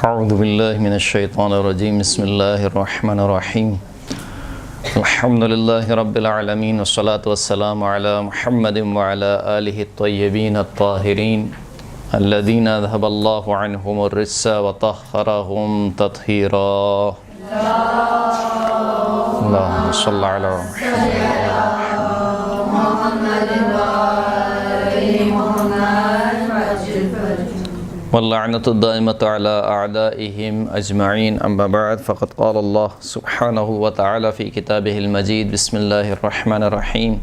اعوذ باللہ من الشیطان الرجیم بسم اللہ الرحمن الرحیم الحمد للہ رب العالمین والصلاة والسلام علی محمد وعلی آلہ الطیبین الطاہرین الذین اذھب اللہ عنہم الرجس وطہرہم تطہیرا اللہم صلی علی واللعنة الدائمة على أعدائهم أجمعين أما بعد فقد قال الله سبحانه وتعالى في كتابه المجيد بسم الله الرحمن الرحيم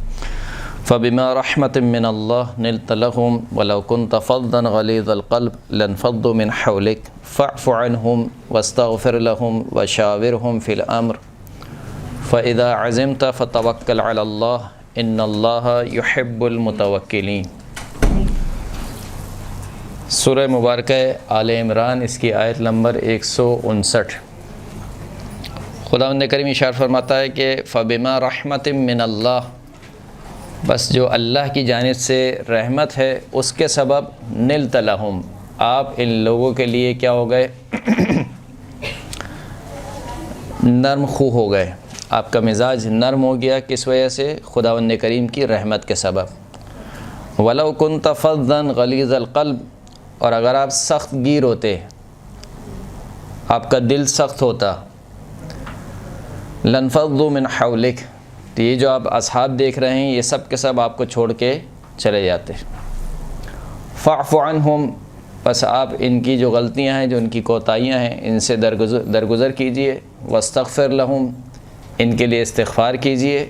فبما رحمة من الله نلت لهم ولو كنت فظا غليظ القلب لانفضوا من حولك فاعف عنهم واستغفر لهم وشاورهم في الأمر فإذا عزمت فتوكل على الله إن الله يحب المتوكلين۔ سورہ مبارکہ آل عمران، اس کی آیت نمبر 159۔ خداوند کریم ارشاد فرماتا ہے کہ فبما رحمت من اللہ، بس جو اللہ کی جانب سے رحمت ہے اس کے سبب نلت لہم، آپ ان لوگوں کے لیے کیا ہو گئے؟ نرم خو ہو گئے، آپ کا مزاج نرم ہو گیا۔ کس وجہ سے؟ خداوند کریم کی رحمت کے سبب۔ ولو کنت فظا غلیظ القلب، اور اگر آپ سخت گیر ہوتے، آپ کا دل سخت ہوتا، لانفضوا من حولک، تو یہ جو آپ اصحاب دیکھ رہے ہیں یہ سب کے سب آپ کو چھوڑ کے چلے جاتے۔ فاعف عنہم، بس آپ ان کی جو غلطیاں ہیں، جو ان کی کوتاہیاں ہیں، ان سے درگزر کیجئے۔ واستغفر لہم، ان کے لیے استغفار کیجئے۔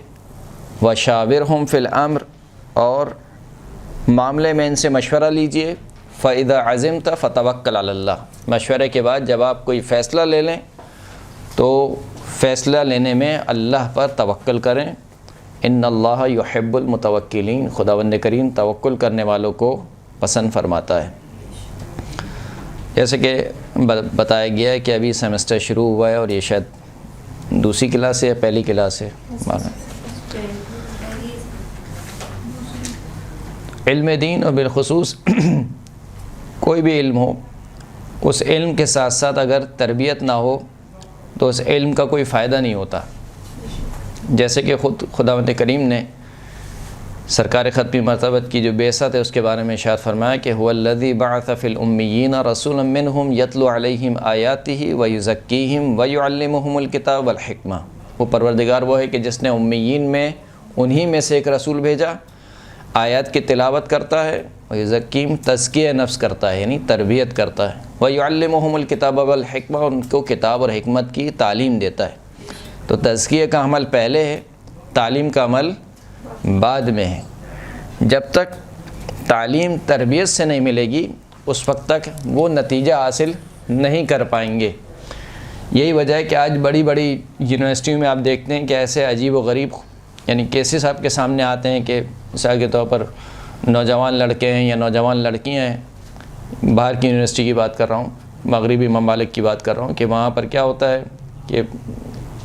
وشاورہم فی الامر، اور معاملے میں ان سے مشورہ لیجئے۔ فَإِذَا عَزِمْتَ فَتَوَكَّلْ عَلَى اللَّهِ، مشورے کے بعد جب آپ کوئی فیصلہ لے لیں تو فیصلہ لینے میں اللہ پر توکل کریں۔ ان اللہ یحب المتوکلین، خداوند کریم توکل کرنے والوں کو پسند فرماتا ہے۔ جیسے کہ بتایا گیا ہے کہ ابھی سیمسٹر شروع ہوا ہے، اور یہ شاید دوسری کلاس ہے یا پہلی کلاس ہے۔ علم دین اور بالخصوص کوئی بھی علم ہو، اس علم کے ساتھ ساتھ اگر تربیت نہ ہو تو اس علم کا کوئی فائدہ نہیں ہوتا۔ جیسے کہ خداوند کریم نے سرکار ختمی مرتبت کی جو بعثت ہے اس کے بارے میں ارشاد فرمایا کہ هو الذی بعث فی الامیین رسولا منہم یتلو علیہم آیاتہ ویزکیہم ویعلمہم الکتاب والحکمہ۔ وہ پروردگار وہ ہے کہ جس نے امیین میں انہی میں سے ایک رسول بھیجا، آیات کی تلاوت کرتا ہے، وَيُزَكِّيهِمْ تزکیہ نفس کرتا ہے، یعنی تربیت کرتا ہے، وَيُعَلِّمُهُمُ الْكِتَابَ وَالْحِکْمَةَ، ان کو کتاب اور حکمت کی تعلیم دیتا ہے۔ تو تزکیہ کا عمل پہلے ہے، تعلیم کا عمل بعد میں ہے۔ جب تک تعلیم تربیت سے نہیں ملے گی اس وقت تک وہ نتیجہ حاصل نہیں کر پائیں گے۔ یہی وجہ ہے کہ آج بڑی بڑی یونیورسٹیوں میں آپ دیکھتے ہیں کہ ایسے عجیب و غریب یعنی کیسز آپ کے سامنے آتے ہیں کہ مثال کے طور پر نوجوان لڑکے ہیں یا نوجوان لڑکیاں ہیں، باہر کی یونیورسٹی کی بات کر رہا ہوں، مغربی ممالک کی بات کر رہا ہوں، کہ وہاں پر کیا ہوتا ہے کہ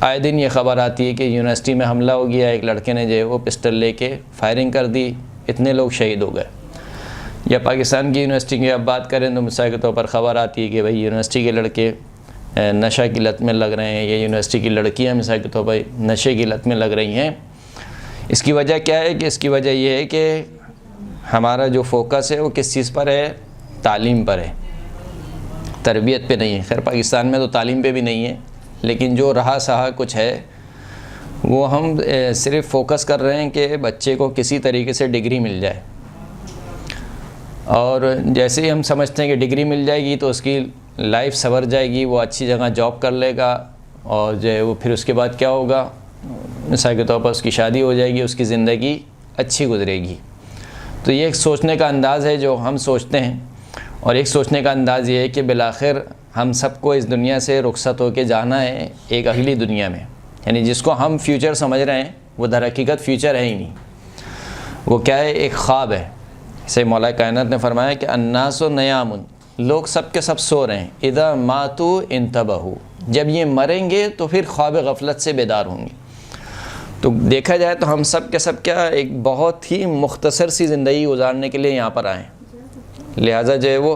آئے دن یہ خبر آتی ہے کہ یونیورسٹی میں حملہ ہو گیا، ایک لڑکے نے جو ہے وہ پسٹل لے کے فائرنگ کر دی، اتنے لوگ شہید ہو گئے۔ یا پاکستان کی یونیورسٹی کی آپ بات کریں تو مثال کے طور پر خبر آتی ہے کہ بھئی یونیورسٹی کے لڑکے نشہ کی لت میں لگ رہے ہیں، یا یونیورسٹی کی لڑکیاں مثال کے طور پر نشے کی لت میں لگ رہی ہیں۔ اس کی وجہ کیا ہے؟ کہ اس کی وجہ یہ ہے کہ ہمارا جو فوکس ہے وہ کس چیز پر ہے؟ تعلیم پر ہے، تربیت پہ نہیں ہے۔ خیر پاکستان میں تو تعلیم پہ بھی نہیں ہے، لیکن جو رہا سہا کچھ ہے وہ ہم صرف فوکس کر رہے ہیں کہ بچے کو کسی طریقے سے ڈگری مل جائے، اور جیسے ہی ہم سمجھتے ہیں کہ ڈگری مل جائے گی تو اس کی لائف سنور جائے گی، وہ اچھی جگہ جاب کر لے گا، اور جو ہے وہ پھر اس کے بعد کیا ہوگا؟ مثال کے طور پر اس کی شادی ہو جائے گی، اس کی زندگی اچھی گزرے گی۔ تو یہ ایک سوچنے کا انداز ہے جو ہم سوچتے ہیں، اور ایک سوچنے کا انداز یہ ہے کہ بالآخر ہم سب کو اس دنیا سے رخصت ہو کے جانا ہے ایک اگلی دنیا میں، یعنی جس کو ہم فیوچر سمجھ رہے ہیں وہ در حقیقت فیوچر ہے ہی نہیں، وہ کیا ہے؟ ایک خواب ہے۔ جیسے مولا کائنات نے فرمایا کہ الناس نیام، لوگ سب کے سب سو رہے ہیں، اذا ماتوا انتبہوا، جب یہ مریں گے تو پھر خواب غفلت سے بیدار ہوں گے۔ تو دیکھا جائے تو ہم سب کے سب کیا ایک بہت ہی مختصر سی زندگی گزارنے کے لیے یہاں پر آئے ہیں، لہٰذا جو ہے وہ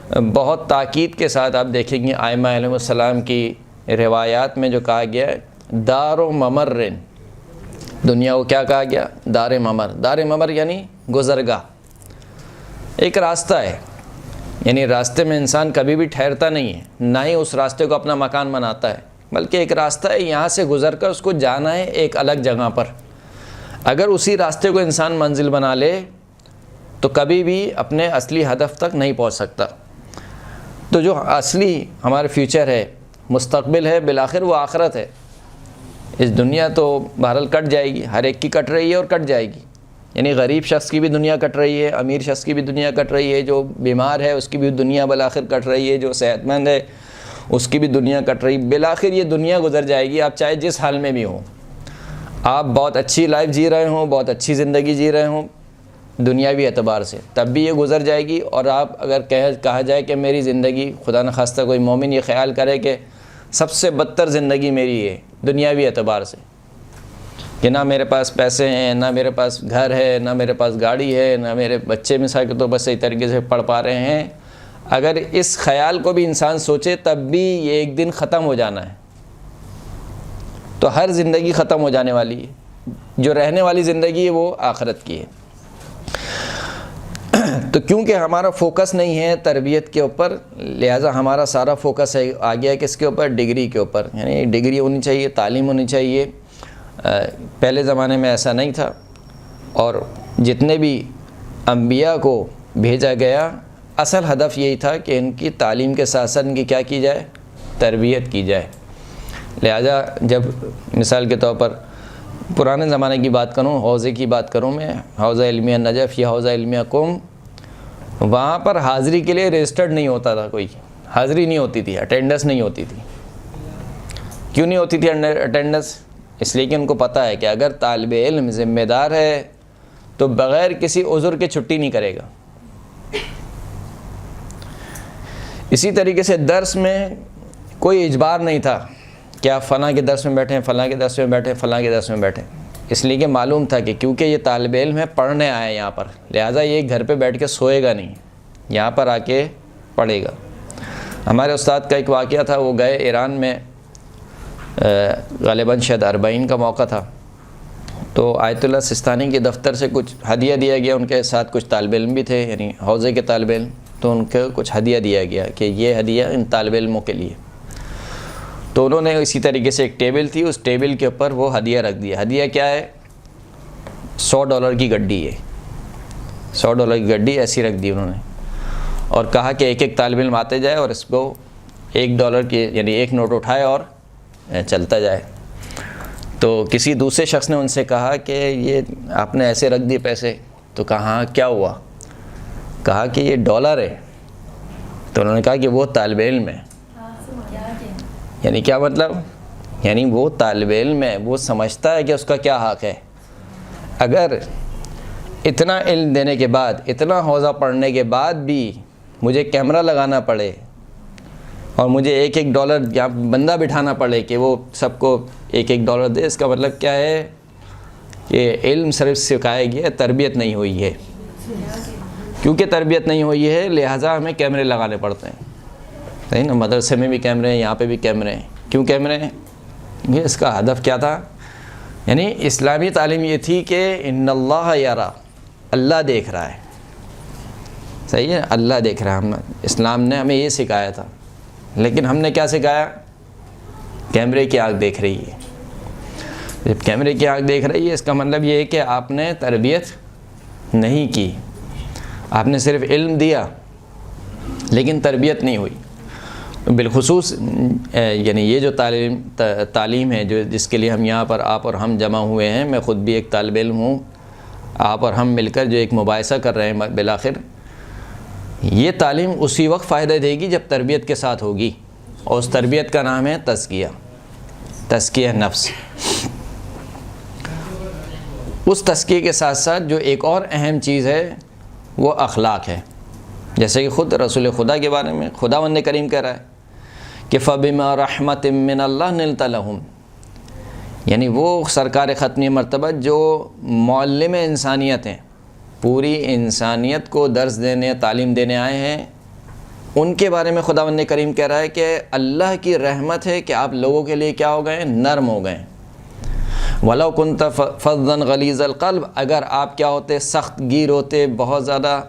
بہت تاکید کے ساتھ آپ دیکھیں گے ائمہ علیہم السلام کی روایات میں جو کہا گیا ہے دار و ممرن، دنیا کو کیا کہا گیا؟ دار ممر۔ دار ممر یعنی گزرگاہ، ایک راستہ ہے، یعنی راستے میں انسان کبھی بھی ٹھہرتا نہیں ہے، نہ ہی اس راستے کو اپنا مکان بناتا ہے، بلکہ ایک راستہ ہے، یہاں سے گزر کر اس کو جانا ہے ایک الگ جگہ پر۔ اگر اسی راستے کو انسان منزل بنا لے تو کبھی بھی اپنے اصلی ہدف تک نہیں پہنچ سکتا۔ تو جو اصلی ہمارا فیوچر ہے، مستقبل ہے، بالآخر وہ آخرت ہے۔ اس دنیا تو بہرحال کٹ جائے گی، ہر ایک کی کٹ رہی ہے اور کٹ جائے گی، یعنی غریب شخص کی بھی دنیا کٹ رہی ہے، امیر شخص کی بھی دنیا کٹ رہی ہے، جو بیمار ہے اس کی بھی دنیا بالآخر کٹ رہی ہے، جو صحت مند ہے اس کی بھی دنیا کٹ رہی ہے۔ بالآخر یہ دنیا گزر جائے گی، آپ چاہے جس حال میں بھی ہوں، آپ بہت اچھی لائف جی رہے ہوں، بہت اچھی زندگی جی رہے ہوں دنیاوی اعتبار سے، تب بھی یہ گزر جائے گی۔ اور آپ اگر کہا جائے کہ میری زندگی، خدا نخواستہ کوئی مومن یہ خیال کرے کہ سب سے بدتر زندگی میری ہے دنیاوی اعتبار سے، کہ نہ میرے پاس پیسے ہیں، نہ میرے پاس گھر ہے، نہ میرے پاس گاڑی ہے، نہ میرے بچے مثال کے طور پر صحیح طریقے سے پڑھ پا رہے ہیں، اگر اس خیال کو بھی انسان سوچے تب بھی یہ ایک دن ختم ہو جانا ہے۔ تو ہر زندگی ختم ہو جانے والی ہے، جو رہنے والی زندگی ہے وہ آخرت کی ہے۔ تو کیونکہ ہمارا فوکس نہیں ہے تربیت کے اوپر، لہٰذا ہمارا سارا فوکس ہے آ گیا کس کے اوپر؟ ڈگری کے اوپر، یعنی ڈگری ہونی چاہیے، تعلیم ہونی چاہیے۔ پہلے زمانے میں ایسا نہیں تھا، اور جتنے بھی انبیاء کو بھیجا گیا اصل ہدف یہی تھا کہ ان کی تعلیم کے ساتھ ساتھ ان کی کیا کی جائے؟ تربیت کی جائے۔ لہٰذا جب مثال کے طور پر پرانے زمانے کی بات کروں، حوزے کی بات کروں میں، حوزہ علمیہ نجف یا حوزہ علمیہ قم، وہاں پر حاضری کے لیے رجسٹرڈ نہیں ہوتا تھا، کوئی حاضری نہیں ہوتی تھی، اٹینڈنس نہیں ہوتی تھی۔ کیوں نہیں ہوتی تھی اٹینڈنس؟ اس لیے کہ ان کو پتہ ہے کہ اگر طالب علم ذمہ دار ہے تو بغیر کسی عذر کے چھٹی نہیں کرے گا۔ اسی طریقے سے درس میں کوئی اجبار نہیں تھا کہ آپ فلاں کے درس میں بیٹھیں، فلاں کے درس میں بیٹھیں، فلاں کے درس میں بیٹھیں، اس لیے کہ معلوم تھا کہ کیونکہ یہ طالب علم ہے، پڑھنے آئے یہاں پر، لہٰذا یہ گھر پہ بیٹھ کے سوئے گا نہیں، یہاں پر آ کے پڑھے گا۔ ہمارے استاد کا ایک واقعہ تھا، وہ گئے ایران میں، غالباً شاید 40 کا موقع تھا، تو آیت اللہ سستانی کے دفتر سے کچھ ہدیہ دیا گیا، ان کے ساتھ کچھ طالب علم بھی تھے، یعنی حوزے کے طالب علم، تو ان کو کچھ ہدیہ دیا گیا کہ یہ ہدیہ ان طالب علموں کے لیے۔ تو انہوں نے اسی طریقے سے ایک ٹیبل تھی، اس ٹیبل کے اوپر وہ ہدیہ رکھ دیا۔ ہدیہ کیا ہے؟ $100 کی گڈی ہے، $100 کی گڈی ایسی رکھ دی انہوں نے، اور کہا کہ ایک ایک طالب علم آتے جائے اور اس کو $1 کی، یعنی ایک نوٹ اٹھائے اور چلتا جائے۔ تو کسی دوسرے شخص نے ان سے کہا کہ یہ آپ نے ایسے رکھ دیے پیسے، تو کہا ہاں کیا ہوا؟ کہا کہ یہ $، ہے۔ تو انہوں نے کہا کہ وہ طالب علم ہے۔ یعنی کیا مطلب؟ یعنی وہ طالب علم ہے، وہ سمجھتا ہے کہ اس کا کیا حق ہے۔ اگر اتنا علم دینے کے بعد، اتنا حوزہ پڑھنے کے بعد بھی مجھے کیمرہ لگانا پڑے اور مجھے $1 یا بندہ بٹھانا پڑے کہ وہ سب کو $1 دے، اس کا مطلب کیا ہے کہ علم صرف سکھایا گیا، تربیت نہیں ہوئی ہے۔ کیونکہ تربیت نہیں ہوئی ہے لہٰذا ہمیں کیمرے لگانے پڑتے ہیں، صحیح نا؟ مدرسے میں بھی کیمرے ہیں، یہاں پہ بھی کیمرے ہیں۔ کیوں کیمرے ہیں؟ یہ اس کا ہدف کیا تھا؟ یعنی اسلامی تعلیم یہ تھی کہ ان اللہ یرا، اللہ دیکھ رہا ہے، صحیح ہے، اللہ دیکھ رہا ہے۔ اسلام نے ہمیں یہ سکھایا تھا، لیکن ہم نے کیا سکھایا؟ کیمرے کی آنکھ دیکھ رہی ہے۔ جب کیمرے کی آنکھ دیکھ رہی ہے اس کا مطلب یہ ہے کہ آپ نے تربیت نہیں کی، آپ نے صرف علم دیا لیکن تربیت نہیں ہوئی۔ بالخصوص یعنی یہ جو تعلیم ہے جو جس کے لیے ہم یہاں پر آپ اور ہم جمع ہوئے ہیں، میں خود بھی ایک طالب علم ہوں، آپ اور ہم مل کر جو ایک مباحثہ کر رہے ہیں، بالآخر یہ تعلیم اسی وقت فائدہ دے گی جب تربیت کے ساتھ ہوگی، اور اس تربیت کا نام ہے تزکیہ نفس۔ اس تزکیے کے ساتھ ساتھ جو ایک اور اہم چیز ہے وہ اخلاق ہے، جیسے کہ خود رسول خدا کے بارے میں خداوند کریم کہہ رہا ہے کہ فَبِمَا رَحْمَةٍ مِّنَ اللَّهِ نِلْتَ لَهُمْ، یعنی وہ سرکار ختمی مرتبہ جو معلم انسانیت ہیں، پوری انسانیت کو درس دینے، تعلیم دینے آئے ہیں، ان کے بارے میں خداوند کریم کہہ رہا ہے کہ اللہ کی رحمت ہے کہ آپ لوگوں کے لیے کیا ہو گئے؟ نرم ہو گئے. وَلَوْ كُنْتَ فَظًّا غَلِيظَ الْقَلْبِ، اگر آپ کیا ہوتے؟ سخت گیر ہوتے، بہت زیادہ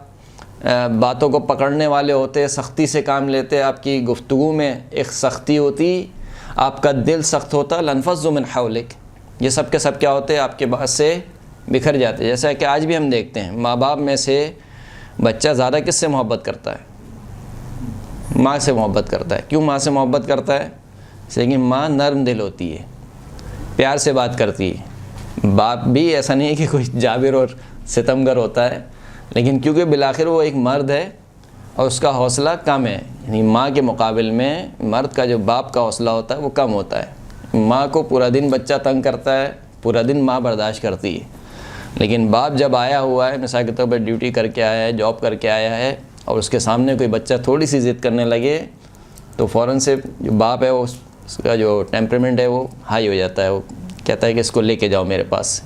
باتوں کو پکڑنے والے ہوتے، سختی سے کام لیتے، آپ کی گفتگو میں ایک سختی ہوتی، آپ کا دل سخت ہوتا، لَانفَضُّوا مِنْ حَوْلِكَ، یہ سب کے سب کیا ہوتے؟ آپ کے بعد سے بکھر جاتے. جیسا کہ آج بھی ہم دیکھتے ہیں ماں باپ میں سے بچہ زیادہ کس سے محبت کرتا ہے؟ ماں سے محبت کرتا ہے. کیوں ماں سے محبت کرتا ہے؟ اس لیے کہ ماں نرم دل ہوتی ہے، پیار سے بات کرتی ہے. باپ بھی ایسا نہیں ہے کہ کوئی جابر اور ستمگر ہوتا ہے، لیکن کیونکہ بالآخر وہ ایک مرد ہے اور اس کا حوصلہ کم ہے. یعنی ماں کے مقابل میں مرد کا جو باپ کا حوصلہ ہوتا ہے وہ کم ہوتا ہے. ماں کو پورا دن بچہ تنگ کرتا ہے، پورا دن ماں برداشت کرتی ہے، لیکن باپ جب آیا ہوا ہے، مثال کے طور پر ڈیوٹی کر کے آیا ہے، جاب کر کے آیا ہے، اور اس کے سامنے کوئی بچہ تھوڑی سی ضد کرنے لگے تو فوراً سے جو باپ ہے وہ اس کا جو ٹیمپرمنٹ ہے وہ ہائی ہو جاتا ہے. وہ کہتا ہے کہ اس کو لے کے جاؤ میرے پاس،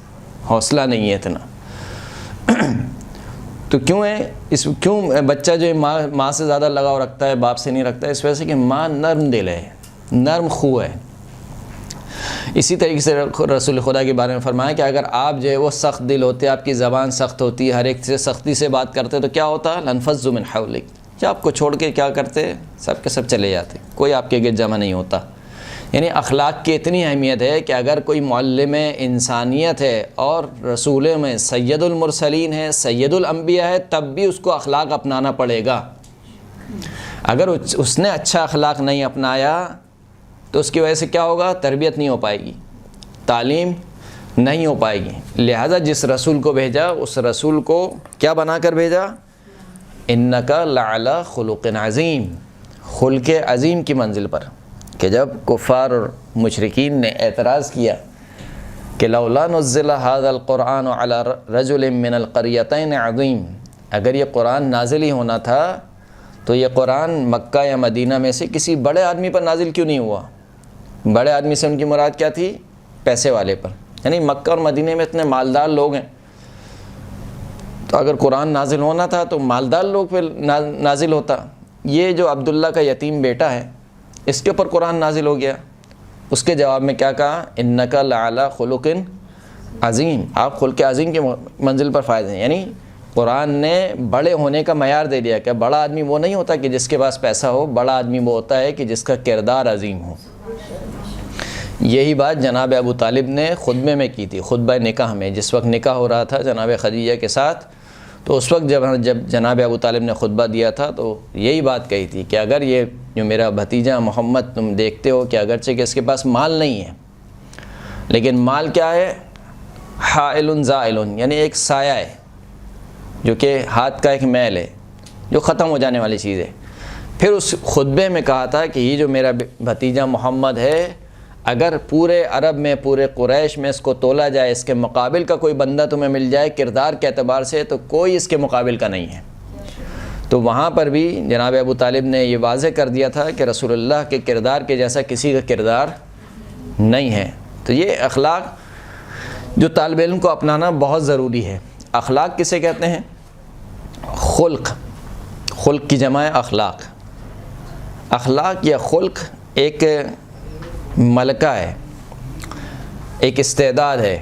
حوصلہ نہیں ہے اتنا. تو کیوں ہے کیوں بچہ جو ہے ماں سے زیادہ لگاؤ رکھتا ہے، باپ سے نہیں رکھتا ہے؟ اس وجہ سے کہ ماں نرم دل ہے، نرم خو ہے. اسی طریقے سے رسول خدا کے بارے میں فرمایا کہ اگر آپ جو ہے وہ سخت دل ہوتے، آپ کی زبان سخت ہوتی، ہر ایک سے سختی سے بات کرتے، تو کیا ہوتا؟ لَانفَضُّوا مِنْ حَوْلِكَ، کہ آپ کو چھوڑ کے کیا کرتے؟ سب کے سب چلے جاتے، کوئی آپ کے گرد جمع نہیں ہوتا. یعنی اخلاق کی اتنی اہمیت ہے کہ اگر کوئی معلم انسانیت ہے اور رسول میں سید المرسلین ہے، سید الانبیاء ہے، تب بھی اس کو اخلاق اپنانا پڑے گا. اگر اس نے اچھا اخلاق نہیں اپنایا تو اس کی وجہ سے کیا ہوگا؟ تربیت نہیں ہو پائے گی، تعلیم نہیں ہو پائے گی. لہٰذا جس رسول کو بھیجا اس رسول کو کیا بنا کر بھیجا؟ اِنَّكَ لَعَلَىٰ خُلُقٍ عَظِيمٍ، خلق عظیم کی منزل پر. کہ جب کفار اور مشرکین نے اعتراض کیا کہ لولا نزل هذا القرآن على رجل من القريتين عظيم، اگر یہ قرآن نازل ہی ہونا تھا تو یہ قرآن مکہ یا مدینہ میں سے کسی بڑے آدمی پر نازل کیوں نہیں ہوا؟ بڑے آدمی سے ان کی مراد کیا تھی؟ پیسے والے پر. یعنی مکہ اور مدینہ میں اتنے مالدار لوگ ہیں، تو اگر قرآن نازل ہونا تھا تو مالدار لوگ پہ نازل ہوتا. یہ جو عبداللہ کا یتیم بیٹا ہے اس کے اوپر قرآن نازل ہو گیا. اس کے جواب میں کیا کہا؟ اِنَّكَ لَعَلَىٰ خُلُقٍ عظیم، آپ خلق عظیم کی منزل پر فائز ہیں. یعنی قرآن نے بڑے ہونے کا معیار دے دیا کہ بڑا آدمی وہ نہیں ہوتا کہ جس کے پاس پیسہ ہو، بڑا آدمی وہ ہوتا ہے کہ جس کا کردار عظیم ہو. یہی بات جناب ابو طالب نے خطبے میں کی تھی، خطبہ نکاح میں. جس وقت نکاح ہو رہا تھا جناب خدیجہ کے ساتھ، تو اس وقت جب جناب ابو طالب نے خطبہ دیا تھا تو یہی بات کہی تھی کہ اگر یہ جو میرا بھتیجا محمد تم دیکھتے ہو کہ اگرچہ کہ اس کے پاس مال نہیں ہے، لیکن مال کیا ہے؟ حائل زائل، یعنی ایک سایہ ہے جو کہ ہاتھ کا ایک میل ہے جو ختم ہو جانے والی چیز ہے. پھر اس خطبے میں کہا تھا کہ یہ جو میرا بھتیجا محمد ہے، اگر پورے عرب میں، پورے قریش میں اس کو تولا جائے، اس کے مقابل کا کوئی بندہ تمہیں مل جائے کردار کے اعتبار سے، تو کوئی اس کے مقابل کا نہیں ہے. تو وہاں پر بھی جناب ابو طالب نے یہ واضح کر دیا تھا کہ رسول اللہ کے کردار کے جیسا کسی کا کردار نہیں ہے. تو یہ اخلاق جو طالب علم کو اپنانا بہت ضروری ہے. اخلاق کسے کہتے ہیں؟ خلق. خلق کی جمع ہے اخلاق. اخلاق یا خلق ایک ملکہ ہے، ایک استعداد ہے.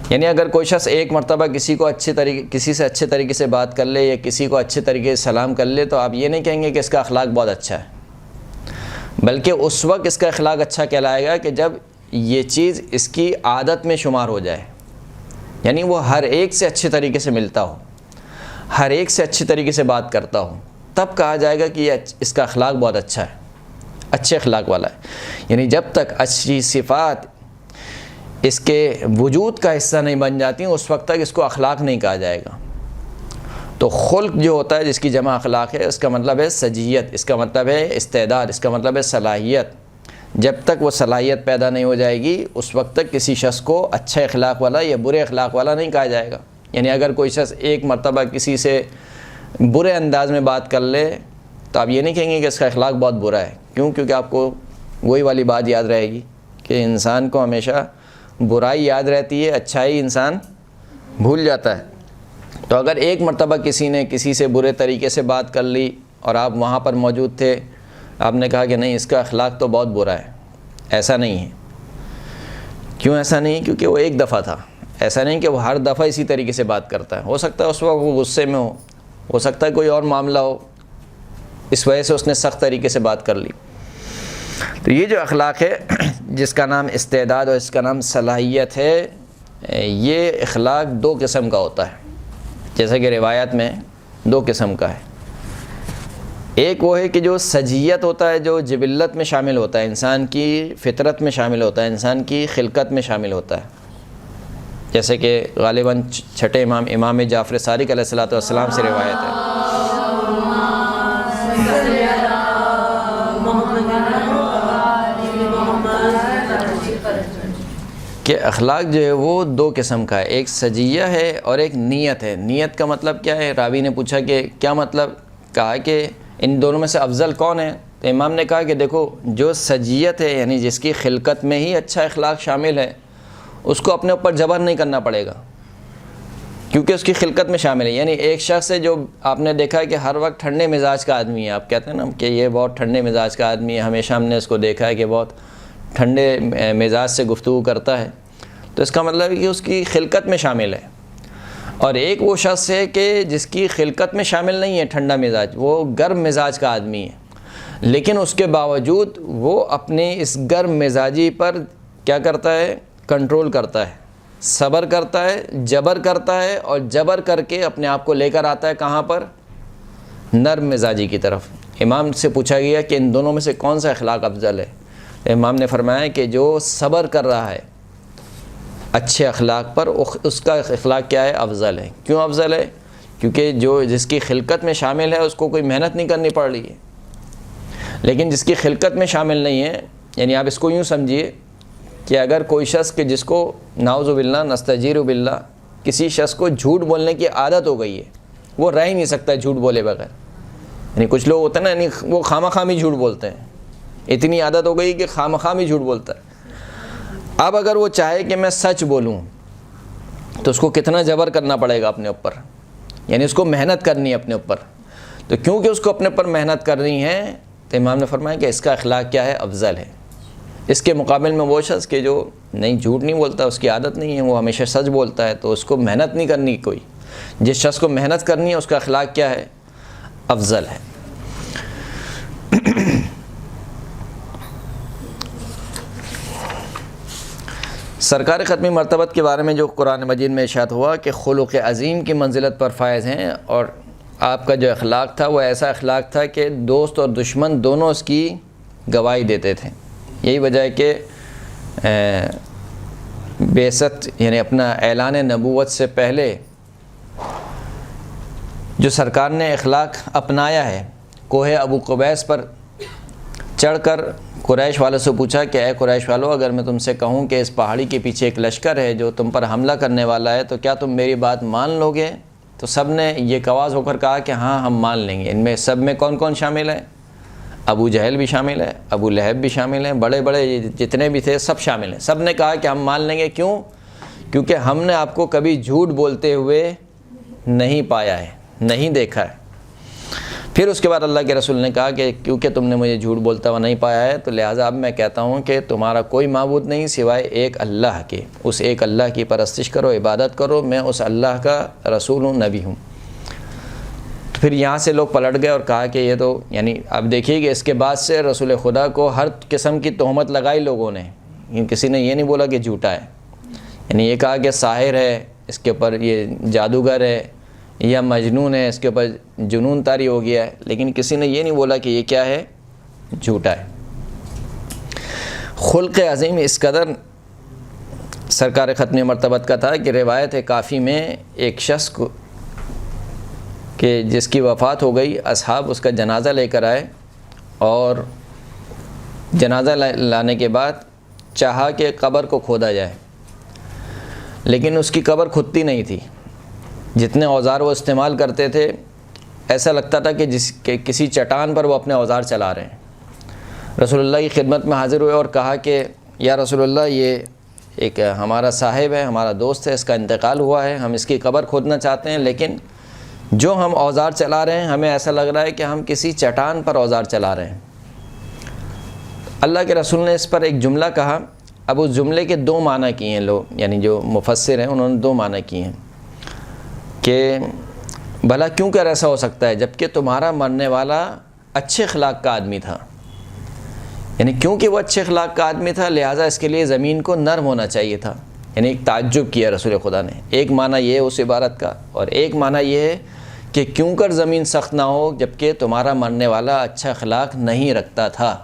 یعنی اگر کوئی شخص ایک مرتبہ کسی سے اچھے طریقے سے بات کر لے یا کسی کو اچھے طریقے سے سلام کر لے، تو آپ یہ نہیں کہیں گے کہ اس کا اخلاق بہت اچھا ہے، بلکہ اس وقت اس کا اخلاق اچھا کہلائے گا کہ جب یہ چیز اس کی عادت میں شمار ہو جائے. یعنی وہ ہر ایک سے اچھے طریقے سے ملتا ہو، ہر ایک سے اچھے طریقے سے بات کرتا ہو، تب کہا جائے گا کہ یہ اس کا اخلاق بہت اچھا ہے، اچھے اخلاق والا ہے. یعنی جب تک اچھی صفات اس کے وجود کا حصہ نہیں بن جاتی ہیں اس وقت تک اس کو اخلاق نہیں کہا جائے گا. تو خلق جو ہوتا ہے جس کی جمع اخلاق ہے، اس کا مطلب ہے سجیت، اس کا مطلب ہے استعداد، اس کا مطلب ہے صلاحیت. جب تک وہ صلاحیت پیدا نہیں ہو جائے گی اس وقت تک کسی شخص کو اچھے اخلاق والا یا برے اخلاق والا نہیں کہا جائے گا. یعنی اگر کوئی شخص ایک مرتبہ کسی سے برے انداز میں بات کر لے تو آپ یہ نہیں کہیں گے کہ اس کا اخلاق بہت برا ہے. کیوں؟ کیونکہ آپ کو وہی والی بات یاد رہے گی کہ انسان کو ہمیشہ برائی یاد رہتی ہے، اچھائی انسان بھول جاتا ہے. تو اگر ایک مرتبہ کسی نے کسی سے برے طریقے سے بات کر لی اور آپ وہاں پر موجود تھے، آپ نے کہا کہ نہیں اس کا اخلاق تو بہت برا ہے، ایسا نہیں ہے۔ کیوں ایسا نہیں؟ کیونکہ وہ ایک دفعہ تھا، ایسا نہیں کہ وہ ہر دفعہ اسی طریقے سے بات کرتا ہے۔ ہو سکتا ہے اس وقت وہ غصے میں ہو سکتا ہے کوئی اور معاملہ ہو، اس وجہ سے اس نے سخت طریقے سے بات کر لی۔ تو یہ جو اخلاق ہے جس کا نام استعداد اور اس کا نام صلاحیت ہے، یہ اخلاق دو قسم کا ہوتا ہے، جیسا کہ روایت میں دو قسم کا ہے۔ ایک وہ ہے کہ جو سجیت ہوتا ہے، جو جبلت میں شامل ہوتا ہے، انسان کی فطرت میں شامل ہوتا ہے، انسان کی خلقت میں شامل ہوتا ہے، جیسے کہ غالباً چھٹے امام جعفر صادق علیہ السلام سے روایت ہے کہ اخلاق جو ہے وہ دو قسم کا ہے، ایک سجیہ ہے اور ایک نیت ہے۔ نیت کا مطلب کیا ہے؟ راوی نے پوچھا کہ کیا مطلب؟ کہا کہ ان دونوں میں سے افضل کون ہے؟ تو امام نے کہا کہ دیکھو، جو سجیت ہے یعنی جس کی خلقت میں ہی اچھا اخلاق شامل ہے، اس کو اپنے اوپر جبر نہیں کرنا پڑے گا، کیونکہ اس کی خلقت میں شامل ہے۔ یعنی ایک شخص ہے جو آپ نے دیکھا ہے کہ ہر وقت ٹھنڈے مزاج کا آدمی ہے، آپ کہتے ہیں نا کہ یہ بہت ٹھنڈے مزاج کا آدمی ہے، ہمیشہ ہم نے اس کو دیکھا ہے کہ بہت ٹھنڈے مزاج سے گفتگو کرتا ہے، تو اس کا مطلب ہے کہ اس کی خلقت میں شامل ہے۔ اور ایک وہ شخص ہے کہ جس کی خلقت میں شامل نہیں ہے ٹھنڈا مزاج، وہ گرم مزاج کا آدمی ہے، لیکن اس کے باوجود وہ اپنے اس گرم مزاجی پر کیا کرتا ہے؟ کنٹرول کرتا ہے، صبر کرتا ہے، جبر کرتا ہے، اور جبر کر کے اپنے آپ کو لے کر آتا ہے کہاں پر؟ نرم مزاجی کی طرف۔ امام سے پوچھا گیا کہ ان دونوں میں سے کون سا اخلاق افضل ہے؟ امام نے فرمایا کہ جو صبر کر رہا ہے اچھے اخلاق پر، اس کا اخلاق کیا ہے؟ افضل ہے۔ کیوں افضل ہے؟ کیونکہ جس کی خلقت میں شامل ہے اس کو کوئی محنت نہیں کرنی پڑ رہی ہے، لیکن جس کی خلقت میں شامل نہیں ہے، یعنی آپ اس کو یوں سمجھیے کہ اگر کوئی شخص کہ جس کو نعوذ باللہ نستجیر باللہ کسی شخص کو جھوٹ بولنے کی عادت ہو گئی ہے، وہ رہ ہی نہیں سکتا جھوٹ بولے بغیر، یعنی کچھ لوگ ہوتے ہیں نا، یعنی وہ خامخواہ ہی جھوٹ بولتے ہیں، اتنی عادت ہو گئی کہ خامخواہ ہی جھوٹ بولتا ہے۔ اب اگر وہ چاہے کہ میں سچ بولوں تو اس کو کتنا جبر کرنا پڑے گا اپنے اوپر، یعنی اس کو محنت کرنی ہے اپنے اوپر۔ تو کیونکہ اس کو اپنے اوپر محنت کرنی ہے، تو امام نے فرمایا کہ اس کا اخلاق کیا ہے؟ افضل ہے۔ اس کے مقابل میں وہ شخص کہ جو نہیں جھوٹ نہیں بولتا، اس کی عادت نہیں ہے، وہ ہمیشہ سچ بولتا ہے، تو اس کو محنت نہیں کرنی کوئی۔ جس شخص کو محنت کرنی ہے اس کا اخلاق کیا ہے؟ افضل ہے۔ سرکار ختمی مرتبت کے بارے میں جو قرآن مجید میں ارشاد ہوا کہ خلق عظیم کی منزلت پر فائز ہیں، اور آپ کا جو اخلاق تھا وہ ایسا اخلاق تھا کہ دوست اور دشمن دونوں اس کی گواہی دیتے تھے۔ یہی وجہ ہے کہ بعثت یعنی اپنا اعلان نبوت سے پہلے جو سرکار نے اخلاق اپنایا ہے، کوہ ابو قبیس پر چڑھ کر قریش والوں سے پوچھا کہ اے قریش والو، اگر میں تم سے کہوں کہ اس پہاڑی کے پیچھے ایک لشکر ہے جو تم پر حملہ کرنے والا ہے، تو کیا تم میری بات مان لو گے؟ تو سب نے یہ کواز ہو کر کہا کہ ہاں ہم مان لیں گے۔ ان میں سب میں کون کون شامل ہے؟ ابو جہل بھی شامل ہے، ابو لہب بھی شامل ہیں، بڑے بڑے جتنے بھی تھے سب شامل ہیں۔ سب نے کہا کہ ہم مان لیں گے۔ کیوں؟ کیونکہ ہم نے آپ کو کبھی جھوٹ بولتے ہوئے نہیں پایا ہے، نہیں دیکھا ہے۔ پھر اس کے بعد اللہ کے رسول نے کہا کہ کیونکہ تم نے مجھے جھوٹ بولتا ہوا نہیں پایا ہے، تو لہٰذا اب میں کہتا ہوں کہ تمہارا کوئی معبود نہیں سوائے ایک اللہ کے، اس ایک اللہ کی پرستش کرو، عبادت کرو، میں اس اللہ کا رسول ہوں، نبی ہوں۔ تو پھر یہاں سے لوگ پلٹ گئے اور کہا کہ یہ تو یعنی اب دیکھیے کہ اس کے بعد سے رسول خدا کو ہر قسم کی تہمت لگائی لوگوں نے، کسی نے یہ نہیں بولا کہ جھوٹا ہے، یعنی یہ کہا کہ ساحر ہے، اس کے اوپر یہ جادوگر ہے یا مجنون ہے، اس کے اوپر جنون طاری ہو گیا ہے، لیکن کسی نے یہ نہیں بولا کہ یہ کیا ہے؟ جھوٹا ہے۔ خلق عظیم اس قدر سرکار ختم مرتبت کا تھا کہ روایت کافی میں ایک شخص کو کہ جس کی وفات ہو گئی، اصحاب اس کا جنازہ لے کر آئے، اور جنازہ لانے کے بعد چاہا کہ قبر کو کھودا جائے، لیکن اس کی قبر کھدتی نہیں تھی۔ جتنے اوزار وہ استعمال کرتے تھے ایسا لگتا تھا کہ کسی چٹان پر وہ اپنے اوزار چلا رہے ہیں۔ رسول اللہ کی خدمت میں حاضر ہوئے اور کہا کہ یا رسول اللہ، یہ ایک ہمارا صاحب ہے، ہمارا دوست ہے، اس کا انتقال ہوا ہے، ہم اس کی قبر کھودنا چاہتے ہیں، لیکن جو ہم اوزار چلا رہے ہیں ہمیں ایسا لگ رہا ہے کہ ہم کسی چٹان پر اوزار چلا رہے ہیں۔ اللہ کے رسول نے اس پر ایک جملہ کہا۔ اب اس جملے کے دو معنی کیے ہیں لوگ، یعنی جو مفسر ہیں انہوں نے دو معنی کیے ہیں کہ بھلا کیوں کر ایسا ہو سکتا ہے جبکہ تمہارا مرنے والا اچھے اخلاق کا آدمی تھا، یعنی کیونکہ وہ اچھے اخلاق کا آدمی تھا لہٰذا اس کے لیے زمین کو نرم ہونا چاہیے تھا۔ یعنی ایک تعجب کیا رسول خدا نے۔ ایک معنی یہ ہے اس عبارت کا، اور ایک معنی یہ ہے کہ کیوں کر زمین سخت نہ ہو جبکہ تمہارا مرنے والا اچھا اخلاق نہیں رکھتا تھا۔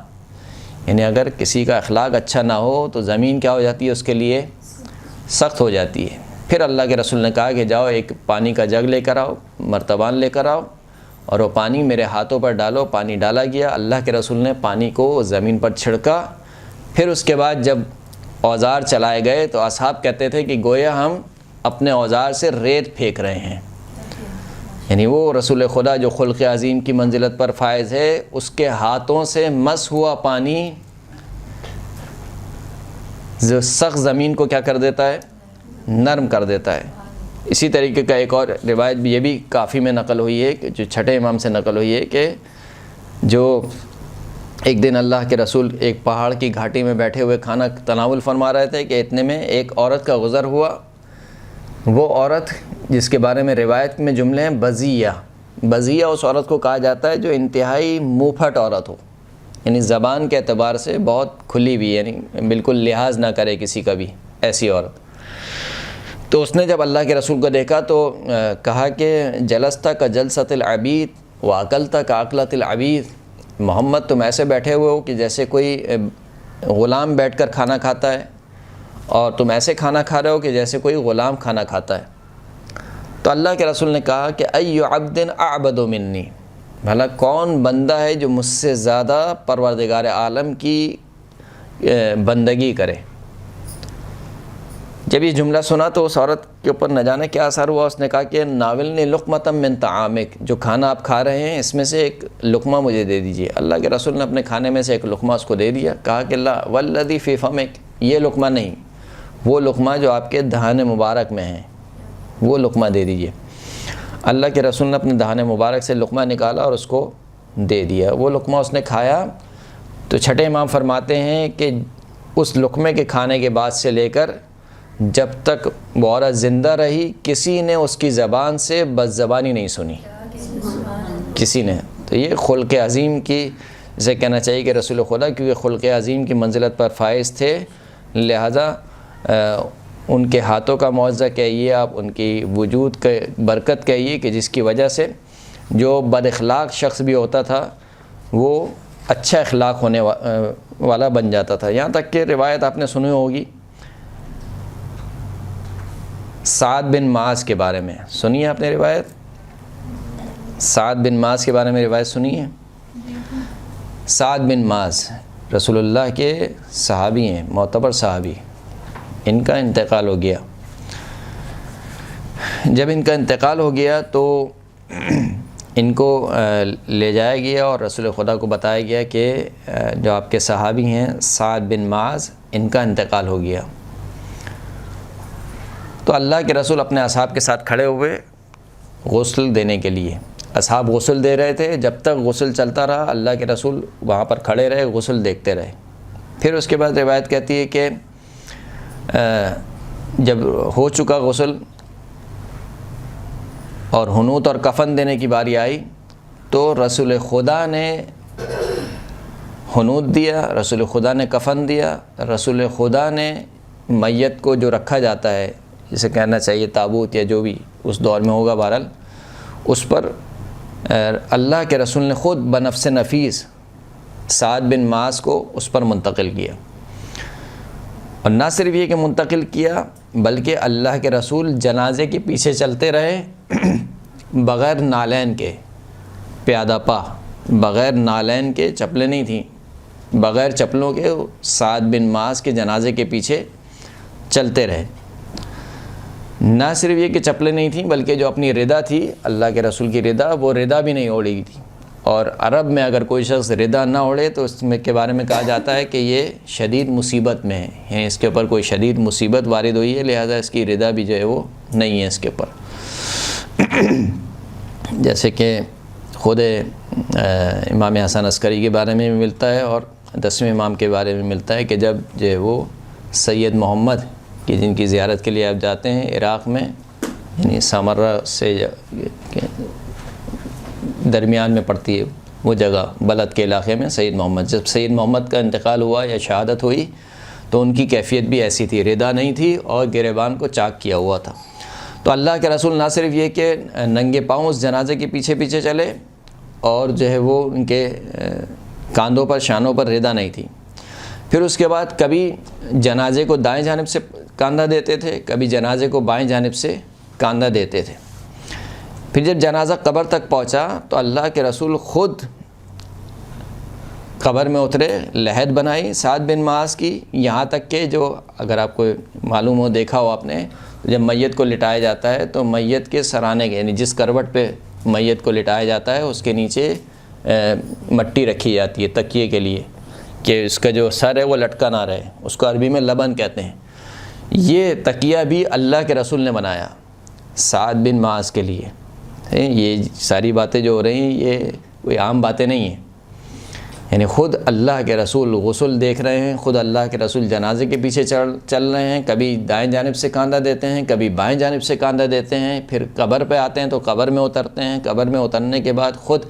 یعنی اگر کسی کا اخلاق اچھا نہ ہو تو زمین کیا ہو جاتی ہے، اس کے لیے سخت ہو جاتی ہے۔ پھر اللہ کے رسول نے کہا کہ جاؤ ایک پانی کا جگ لے کر آؤ، مرتبان لے کر آؤ، اور وہ پانی میرے ہاتھوں پر ڈالو۔ پانی ڈالا گیا، اللہ کے رسول نے پانی کو زمین پر چھڑکا۔ پھر اس کے بعد جب اوزار چلائے گئے تو اصحاب کہتے تھے کہ گویا ہم اپنے اوزار سے ریت پھینک رہے ہیں۔ یعنی وہ رسول خدا جو خلق عظیم کی منزلت پر فائز ہے، اس کے ہاتھوں سے مس ہوا پانی جو سخت زمین کو کیا کر دیتا ہے، نرم کر دیتا ہے۔ اسی طریقے کا ایک اور روایت بھی یہ بھی کافی میں نقل ہوئی ہے کہ جو چھٹے امام سے نقل ہوئی ہے کہ جو ایک دن اللہ کے رسول ایک پہاڑ کی گھاٹی میں بیٹھے ہوئے کھانا تناول فرما رہے تھے کہ اتنے میں ایک عورت کا گزر ہوا۔ وہ عورت جس کے بارے میں روایت میں جملے ہیں بزیہ۔ بزیہ اس عورت کو کہا جاتا ہے جو انتہائی منہ پھٹ عورت ہو، یعنی زبان کے اعتبار سے بہت کھلی ہوئی، یعنی بالکل لحاظ نہ کرے کسی کا بھی، ایسی عورت۔ تو اس نے جب اللہ کے رسول کو دیکھا تو کہا کہ جلست کا جلست العبید واکلت کا اکلت العبید، محمد تم ایسے بیٹھے ہوئے ہو کہ جیسے کوئی غلام بیٹھ کر کھانا کھاتا ہے، اور تم ایسے کھانا کھا رہے ہو کہ جیسے کوئی غلام کھانا کھاتا ہے۔ تو اللہ کے رسول نے کہا کہ ای عبد اعبد منی، بھلا کون بندہ ہے جو مجھ سے زیادہ پروردگار عالم کی بندگی کرے۔ جب یہ جملہ سنا تو اس عورت کے اوپر نہ جانے کیا اثر ہوا۔ اس نے کہا کہ ناولنی لقمۃ من طعامک، جو کھانا آپ کھا رہے ہیں اس میں سے ایک لقمہ مجھے دے دیجیے۔ اللہ کے رسول نے اپنے کھانے میں سے ایک لقمہ اس کو دے دیا۔ کہا کہ لا والذی فی فمک، یہ لقمہ نہیں، وہ لقمہ جو آپ کے دہان مبارک میں ہے وہ لقمہ دے دیجیے۔ اللہ کے رسول نے اپنے دہان مبارک سے لقمہ نکالا اور اس کو دے دیا۔ وہ لقمہ اس نے کھایا تو چھٹے امام فرماتے ہیں کہ اس لقمے کے کھانے کے بعد سے لے کر جب تک وہ عورت زندہ رہی کسی نے اس کی زبان سے بد زبانی نہیں سنی، کسی نے۔ تو یہ خلق عظیم کی، جسے کہنا چاہیے کہ رسول خدا کیونکہ خلق عظیم کی منزلت پر فائز تھے لہذا ان کے ہاتھوں کا معاوضہ کہیے آپ، ان کی وجود کے برکت کہیے کہ جس کی وجہ سے جو بد اخلاق شخص بھی ہوتا تھا وہ اچھا اخلاق ہونے والا بن جاتا تھا۔ یہاں تک کہ روایت آپ نے سنی ہوگی سعد بن معاذ کے بارے میں، سنی ہے آپ نے روایت؟ سعد بن معاذ کے بارے میں روایت سنی ہے؟ سعد بن معاذ رسول اللہ کے صحابی ہیں، معتبر صحابی۔ ان کا انتقال ہو گیا۔ جب ان کا انتقال ہو گیا تو ان کو لے جایا گیا اور رسول خدا کو بتایا گیا کہ جو آپ کے صحابی ہیں سعد بن معاذ، ان کا انتقال ہو گیا۔ تو اللہ کے رسول اپنے اصحاب کے ساتھ کھڑے ہوئے غسل دینے کے لیے۔ اصحاب غسل دے رہے تھے، جب تک غسل چلتا رہا اللہ کے رسول وہاں پر کھڑے رہے، غسل دیکھتے رہے۔ پھر اس کے بعد روایت کہتی ہے کہ جب ہو چکا غسل اور حنوط اور کفن دینے کی باری آئی تو رسول خدا نے حنوط دیا، رسول خدا نے کفن دیا، رسول خدا نے میت کو جو رکھا جاتا ہے جسے کہنا چاہیے تابوت یا جو بھی اس دور میں ہوگا بہرحال، اس پر اللہ کے رسول نے خود بنفس نفیس سعد بن معاذ کو اس پر منتقل کیا۔ اور نہ صرف یہ کہ منتقل کیا بلکہ اللہ کے رسول جنازے کے پیچھے چلتے رہے بغیر نالین کے، پیادہ پا، بغیر نالین کے، چپلیں نہیں تھیں، بغیر چپلوں کے سعد بن معاذ کے جنازے کے پیچھے چلتے رہے۔ نہ صرف یہ کہ چپلیں نہیں تھیں بلکہ جو اپنی ردا تھی اللہ کے رسول کی ردا، وہ ردا بھی نہیں اوڑھی تھی، اور عرب میں اگر کوئی شخص ردا نہ اوڑھے تو اس میں کے بارے میں کہا جاتا ہے کہ یہ شدید مصیبت میں ہے، یعنی اس کے اوپر کوئی شدید مصیبت وارد ہوئی ہے، لہذا اس کی ردا بھی جو ہے وہ نہیں ہے اس کے اوپر۔ جیسے کہ خود امام حسن عسکری کے بارے میں بھی ملتا ہے اور 10ویں امام کے بارے میں ملتا ہے کہ جب جو ہے وہ سید محمد کہ جن کی زیارت کے لیے آپ جاتے ہیں عراق میں، یعنی سامرہ سے درمیان میں پڑتی ہے وہ جگہ، بلد کے علاقے میں سید محمد، جب سید محمد کا انتقال ہوا یا شہادت ہوئی تو ان کی کیفیت بھی ایسی تھی، ردا نہیں تھی اور گریبان کو چاک کیا ہوا تھا۔ تو اللہ کے رسول نہ صرف یہ کہ ننگے پاؤں اس جنازے کے پیچھے پیچھے چلے، اور جو ہے وہ ان کے کاندھوں پر شانوں پر ردا نہیں تھی، پھر اس کے بعد کبھی جنازے کو دائیں جانب سے کاندھا دیتے تھے، کبھی جنازے کو بائیں جانب سے کاندھا دیتے تھے۔ پھر جب جنازہ قبر تک پہنچا تو اللہ کے رسول خود قبر میں اترے، لحد بنائی سعد بن معاذ کی، یہاں تک کہ جو اگر آپ کو معلوم ہو دیکھا ہو آپ نے، جب میت کو لٹایا جاتا ہے تو میت کے سرانے کے یعنی جس کروٹ پہ میت کو لٹایا جاتا ہے اس کے نیچے مٹی رکھی جاتی ہے تکیے کے لیے کہ اس کا جو سر ہے وہ لٹکا نہ رہے، اس کو عربی میں لبن کہتے ہیں۔ یہ تکیہ بھی اللہ کے رسول نے بنایا سعد بن معاذ کے لیے۔ یہ ساری باتیں جو ہو رہی ہیں یہ کوئی عام باتیں نہیں ہیں، یعنی خود اللہ کے رسول غسل دیکھ رہے ہیں، خود اللہ کے رسول جنازے کے پیچھے چل رہے ہیں، کبھی دائیں جانب سے کاندھا دیتے ہیں، کبھی بائیں جانب سے کاندھا دیتے ہیں، پھر قبر پہ آتے ہیں تو قبر میں اترتے ہیں، قبر میں اترنے کے بعد خود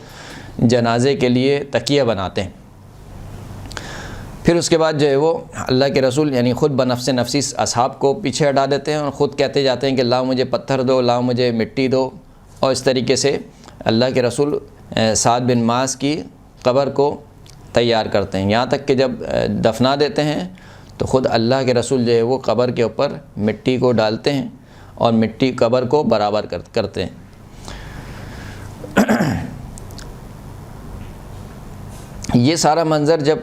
جنازے کے لیے تکیہ بناتے ہیں۔ پھر اس کے بعد جو ہے وہ اللہ کے رسول یعنی خود بنفس نفسی اصحاب کو پیچھے ہٹا دیتے ہیں اور خود کہتے جاتے ہیں کہ لاؤ مجھے پتھر دو، لاؤ مجھے مٹی دو، اور اس طریقے سے اللہ کے رسول سعد بن معاذ کی قبر کو تیار کرتے ہیں، یہاں تک کہ جب دفنا دیتے ہیں تو خود اللہ کے رسول جو ہے وہ قبر کے اوپر مٹی کو ڈالتے ہیں اور مٹی قبر کو برابر کرتے ہیں۔ یہ سارا منظر جب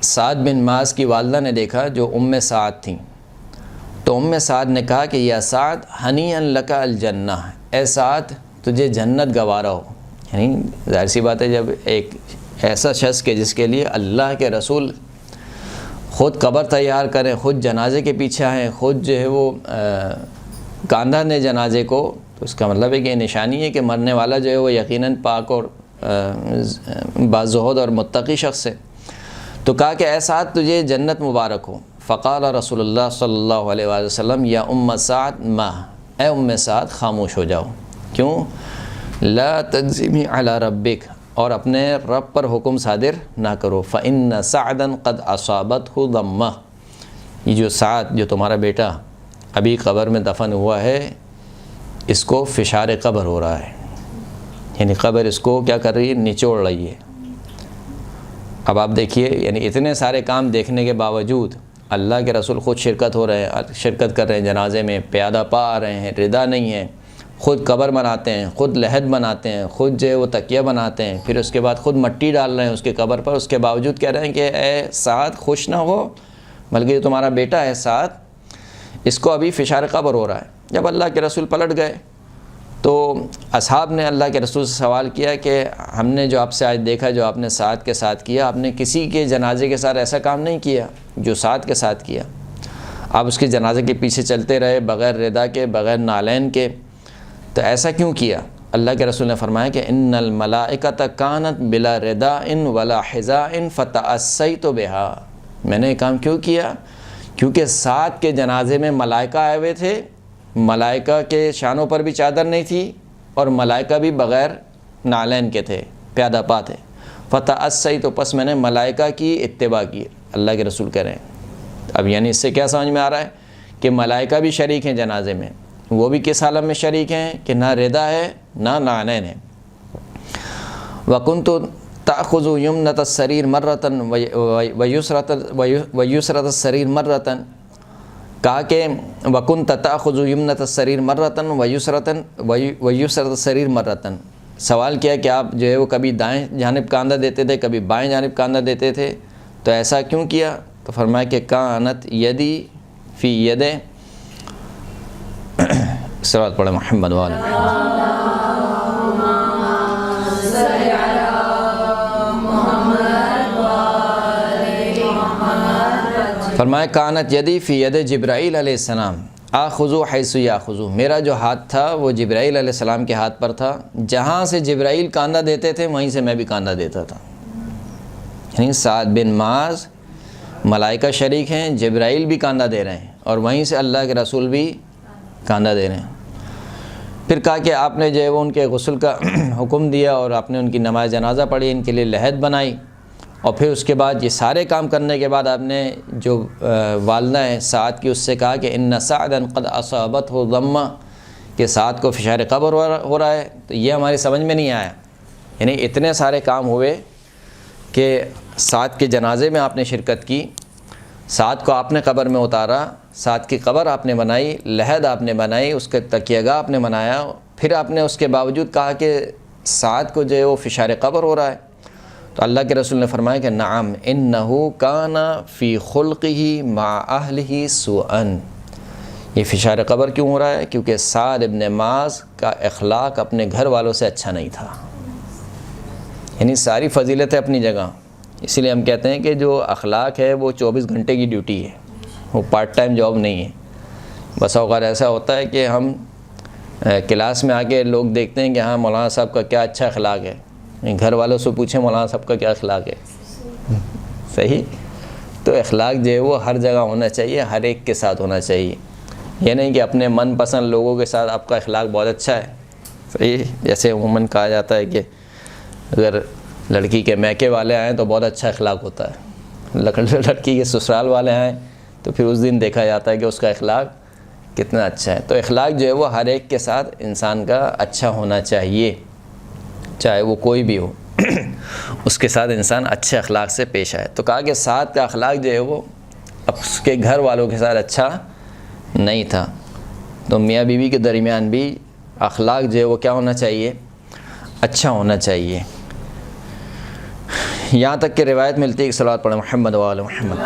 سعد بن معاذ کی والدہ نے دیکھا جو ام سعد تھیں، تو ام سعد نے کہا کہ یا سعد ہنیئا لک الجنہ، اے سعد تجھے جنت گوارا ہو۔ یعنی ظاہر سی بات ہے جب ایک ایسا شخص کہ جس کے لیے اللہ کے رسول خود قبر تیار کریں، خود جنازے کے پیچھے آئیں، خود جو ہے وہ کاندھا نے جنازے کو، تو اس کا مطلب ہے کہ یہ نشانی ہے کہ مرنے والا جو ہے وہ یقیناً پاک اور بازہد اور متقی شخص ہے۔ تو کہا کہ اے سعد تجھے جنت مبارک ہو۔ فقال رسول اللہ صلی اللہ علیہ وآلہ وسلم یا ام سعد ما، اے ام سعد خاموش ہو جاؤ، کیوں؟ لا تنزمی علی ربک، اور اپنے رب پر حکم صادر نہ کرو، فإن سعدا قد اصابته ضمہ، یہ جو سعد جو تمہارا بیٹا ابھی قبر میں دفن ہوا ہے اس کو فشار قبر ہو رہا ہے، یعنی قبر اس کو کیا کر رہی ہے؟ نچوڑ رہی ہے۔ اب آپ دیکھیے یعنی اتنے سارے کام دیکھنے کے باوجود اللہ کے رسول خود شرکت کر رہے ہیں جنازے میں، پیادہ پا آ رہے ہیں، ردا نہیں ہے، خود قبر بناتے ہیں، خود لحد بناتے ہیں، خود جو ہے وہ تکیہ بناتے ہیں، پھر اس کے بعد خود مٹی ڈال رہے ہیں اس کے قبر پر، اس کے باوجود کہہ رہے ہیں کہ اے سعد خوش نہ ہو، بلکہ جو تمہارا بیٹا ہے سعد اس کو ابھی فشار قبر ہو رہا ہے۔ جب اللہ کے رسول پلٹ گئے تو اصحاب نے اللہ کے رسول سے سوال کیا کہ ہم نے جو آپ سے آج دیکھا جو آپ نے سعد کے ساتھ کیا، آپ نے کسی کے جنازے کے ساتھ ایسا کام نہیں کیا جو سعد کے ساتھ کیا، آپ اس کے جنازے کے پیچھے چلتے رہے بغیر ردا کے، بغیر نالین کے، تو ایسا کیوں کیا؟ اللہ کے رسول نے فرمایا کہ ان الملائکۃ کانت بلا رداء ولا حذاء فتأسیت بہا، میں نے یہ کام کیوں کیا؟ کیونکہ سعد کے جنازے میں ملائکہ آئے ہوئے تھے، ملائکہ کے شانوں پر بھی چادر نہیں تھی اور ملائکہ بھی بغیر نالین کے تھے، پیادہ پا تھے، فتأسیت، تو پس میں نے ملائکہ کی اتباع کی، اللہ کے رسول کہہ رہے ہیں۔ اب یعنی اس سے کیا سمجھ میں آ رہا ہے کہ ملائکہ بھی شریک ہیں جنازے میں، وہ بھی کس عالم میں شریک ہیں کہ نہ ردا ہے نہ نالین ہے۔ وَكُنْتُ تَأْخُذُ يُمْنَةَ السَّرِيرِ مَرَّةً وَيُسْرَةَ السَّرِيرِ مَرَّةً، کہا کہ وَكُنْتَ تَأْخُذُ يُمْنَةَ السَّرِيرِ مَرَّةً وَيُسْرَةَ السَّرِيرِ مَرَّةً، سوال کیا کہ آپ جو ہے وہ کبھی دائیں جانب کاندھا دیتے تھے کبھی بائیں جانب کاندھا دیتے تھے، تو ایسا کیوں کیا؟ تو فرمایا کہ کانت یدی فی ید، صلوات پڑھیں محمد وعلی۔ فرمایا کانت یدی فی ید جبرائیل علیہ السلام آخذو حیث یاخذو، میرا جو ہاتھ تھا وہ جبرائیل علیہ السلام کے ہاتھ پر تھا، جہاں سے جبرائیل کاندھا دیتے تھے وہیں سے میں بھی کاندھا دیتا تھا۔ یعنی سعد بن معاذ ملائکہ شریک ہیں، جبرائیل بھی کاندھا دے رہے ہیں اور وہیں سے اللہ کے رسول بھی کاندھا دے رہے ہیں۔ پھر کہا کہ آپ نے جو ہے وہ ان کے غسل کا حکم دیا اور آپ نے ان کی نماز جنازہ پڑھی، ان کے لیے لحد بنائی، اور پھر اس کے بعد یہ سارے کام کرنے کے بعد آپ نے جو والدہ ہے سعد کی اس سے کہا کہ ان سعدا قد اصابتہ ضمہ، کہ سعد کو فشار قبر ہو رہا ہے۔ تو یہ ہماری سمجھ میں نہیں آیا، یعنی اتنے سارے کام ہوئے کہ سعد کے جنازے میں آپ نے شرکت کی، سعد کو آپ نے قبر میں اتارا، سعد کی قبر آپ نے بنائی، لحد آپ نے بنائی، اس کے تکیہ گاہ آپ نے بنایا، پھر آپ نے اس کے باوجود کہا کہ سعد کو جو ہے وہ فشار قبر ہو رہا ہے۔ تو اللہ کے رسول نے فرمایا کہ نعم انہو کان فی خلقہ مع اہلہ سوءا، یہ فشار قبر کیوں ہو رہا ہے؟ کیونکہ سعد ابن معاذ کا اخلاق اپنے گھر والوں سے اچھا نہیں تھا۔ یعنی ساری فضیلتیں اپنی جگہ، اسی لیے ہم کہتے ہیں کہ جو اخلاق ہے وہ 24 گھنٹے کی ڈیوٹی ہے، وہ پارٹ ٹائم جاب نہیں ہے۔ بس اوقات ایسا ہوتا ہے کہ ہم کلاس میں آ کے لوگ دیکھتے ہیں کہ ہاں مولانا صاحب کا کیا اچھا اخلاق ہے، گھر والوں سے پوچھیں مولانا صاحب کا کیا اخلاق ہے۔ صحیح؟ تو اخلاق جو ہے وہ ہر جگہ ہونا چاہیے، ہر ایک کے ساتھ ہونا چاہیے، یہ نہیں کہ اپنے من پسند لوگوں کے ساتھ آپ کا اخلاق بہت اچھا ہے۔ صحیح؟ جیسے عموماً کہا جاتا ہے کہ اگر لڑکی کے میکے والے آئیں تو بہت اچھا اخلاق ہوتا ہے، لڑکی کے سسرال والے آئیں تو پھر اس دن دیکھا جاتا ہے کہ اس کا اخلاق کتنا اچھا ہے۔ تو اخلاق جو ہے وہ ہر ایک کے ساتھ انسان کا اچھا ہونا چاہیے، چاہے وہ کوئی بھی ہو اس کے ساتھ انسان اچھے اخلاق سے پیش آئے۔ تو کہا کہ سعد کا اخلاق جو ہے وہ اس کے گھر والوں کے ساتھ اچھا نہیں تھا، تو میاں بیوی کے درمیان بھی اخلاق جو ہے وہ کیا ہونا چاہیے؟ اچھا ہونا چاہیے۔ یہاں تک کہ روایت ملتی ہے کہ صلوات پڑھیں محمد و آل محمد۔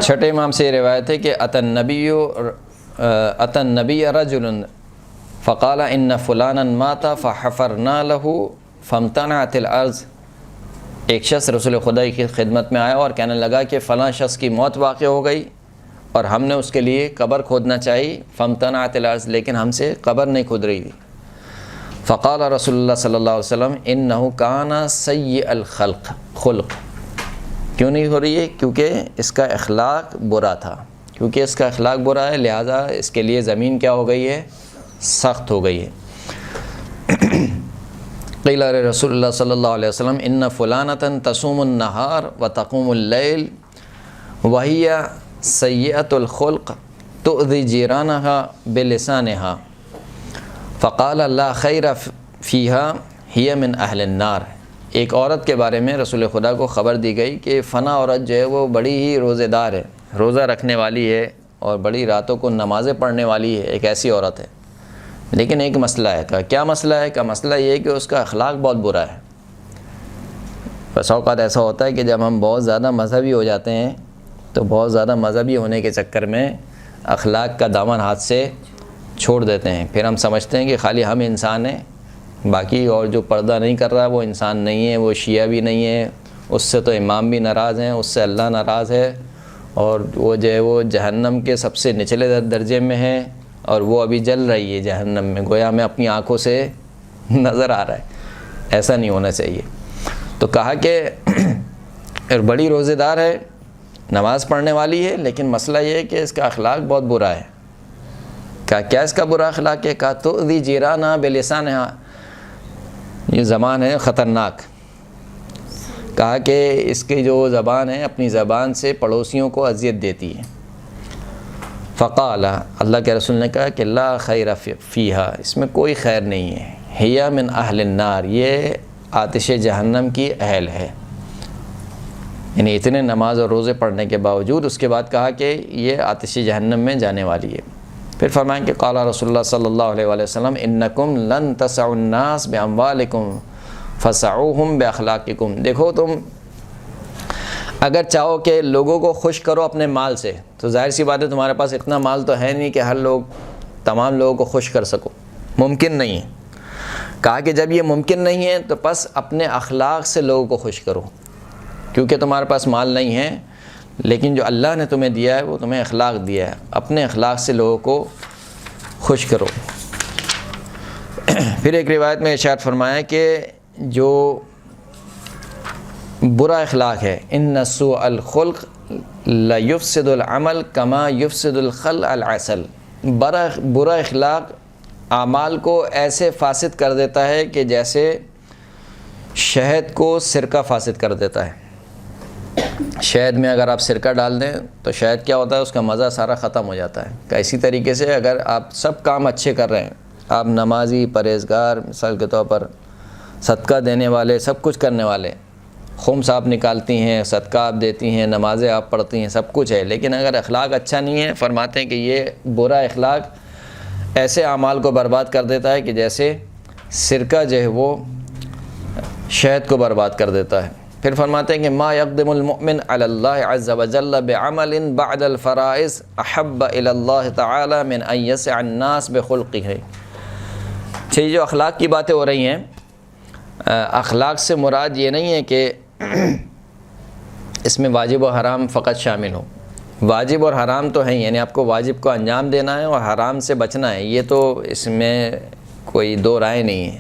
چھٹے امام سے یہ روایت ہے کہ اتى النبی رجل فقال ان فلانا مات فحفرنا له فامتنعت الارض، ایک شخص رسول خدا کی خدمت میں آیا اور کہنے لگا کہ فلاں شخص کی موت واقع ہو گئی اور ہم نے اس کے لیے قبر کھودنا چاہی، فامتنعت الارض، لیکن ہم سے قبر نہیں کھود رہی تھی۔ فقال رسول اللہ صلی اللہ علیہ وسلم انه کان سیء الخلق، کیوں نہیں ہو رہی ہے؟ کیونکہ اس کا اخلاق برا تھا، کیونکہ اس کا اخلاق برا ہے لہٰذا اس کے لیے زمین کیا ہو گئی ہے؟ سخت ہو گئی ہے۔ قیل رسول اللہ صلی اللہ علیہ وسلم ان فلانة تصوم النہار وتقوم اللیل وہی سیئۃ الخلق تؤذی جیرانها بلسانها فقال لا خیر فیہا ہی من اہل النار۔ ایک عورت کے بارے میں رسول خدا کو خبر دی گئی کہ فنا عورت جو ہے وہ بڑی ہی روزے دار ہے، روزہ رکھنے والی ہے اور بڑی راتوں کو نمازیں پڑھنے والی ہے، ایک ایسی عورت ہے، لیکن ایک مسئلہ ہے۔ کا کیا مسئلہ ہے؟ کا مسئلہ یہ ہے کہ اس کا اخلاق بہت برا ہے۔ بس اوقات ایسا ہوتا ہے کہ جب ہم بہت زیادہ مذہبی ہو جاتے ہیں تو بہت زیادہ مذہبی ہونے کے چکر میں اخلاق کا دامن ہاتھ سے چھوڑ دیتے ہیں، پھر ہم سمجھتے ہیں کہ خالی ہم انسان ہیں، باقی اور جو پردہ نہیں کر رہا وہ انسان نہیں ہے، وہ شیعہ بھی نہیں ہے، اس سے تو امام بھی ناراض ہیں، اس سے اللہ ناراض ہے، اور وہ جو ہے وہ جہنم کے سب سے نچلے درجے میں ہے اور وہ ابھی جل رہی ہے جہنم میں، گویا ہمیں اپنی آنکھوں سے نظر آ رہا ہے۔ ایسا نہیں ہونا چاہیے۔ تو کہا کہ بڑی روزے دار ہے، نماز پڑھنے والی ہے، لیکن مسئلہ یہ ہے کہ اس کا اخلاق بہت برا ہے۔ کہا کیا اس کا برا اخلاق ہے؟ کہا تؤذی جیرانہا بلسانہا، یہ زبان ہے خطرناک۔ کہا کہ اس کی جو زبان ہے اپنی زبان سے پڑوسیوں کو اذیت دیتی ہے۔ فقال، اللہ کے رسول نے کہا کہ لا خیر فیہا، اس میں کوئی خیر نہیں ہے، ہی من اہل النار، یہ آتش جہنم کی اہل ہے۔ یعنی اتنے نماز اور روزے پڑھنے کے باوجود اس کے بعد کہا کہ یہ آتش جہنم میں جانے والی ہے۔ پھر فرمائیں کہ قال رسول اللہ صلی اللہ علیہ وآلہ وسلم انکم لن تسعوا الناس باموالکم فسعوہم باخلاقکم، دیکھو تم اگر چاہو کہ لوگوں کو خوش کرو اپنے مال سے تو ظاہر سی بات ہے تمہارے پاس اتنا مال تو ہے نہیں کہ ہر تمام لوگوں کو خوش کر سکو، ممکن نہیں ہے، کہا کہ جب یہ ممکن نہیں ہے تو پس اپنے اخلاق سے لوگوں کو خوش کرو، کیونکہ تمہارے پاس مال نہیں ہے، لیکن جو اللہ نے تمہیں دیا ہے وہ تمہیں اخلاق دیا ہے، اپنے اخلاق سے لوگوں کو خوش کرو۔ پھر ایک روایت میں ارشاد فرمایا کہ جو برا اخلاق ہے، ان سوء الخلق لیفسد العمل کما یفسد الخل العسل، برا اخلاق اعمال کو ایسے فاسد کر دیتا ہے کہ جیسے شہد کو سرکہ فاسد کر دیتا ہے۔ شہد میں اگر آپ سرکہ ڈال دیں تو شہد کیا ہوتا ہے، اس کا مزہ سارا ختم ہو جاتا ہے۔ اسی طریقے سے اگر آپ سب کام اچھے کر رہے ہیں، آپ نمازی، پرہیزگار، مثال کے طور پر صدقہ دینے والے، سب کچھ کرنے والے، خمس آپ نکالتی ہیں، صدقہ آپ دیتی ہیں، نمازیں آپ پڑھتی ہیں، سب کچھ ہے، لیکن اگر اخلاق اچھا نہیں ہے، فرماتے ہیں کہ یہ برا اخلاق ایسے اعمال کو برباد کر دیتا ہے کہ جیسے سرکہ جو ہے وہ شہد کو برباد کر دیتا ہے۔ پھر فرماتے ہیں کہ ما یقدم المؤمن علی اللہ عز وجل بعمل بعد الفرائض احب الی اللہ تعالی من ان یسع الناس بخلقہ۔ یہ جو اخلاق کی باتیں ہو رہی ہیں، اخلاق سے مراد یہ نہیں ہے کہ اس میں واجب و حرام فقط شامل ہو، واجب اور حرام تو ہیں، یعنی آپ کو واجب کو انجام دینا ہے اور حرام سے بچنا ہے، یہ تو اس میں کوئی دو رائے نہیں ہے،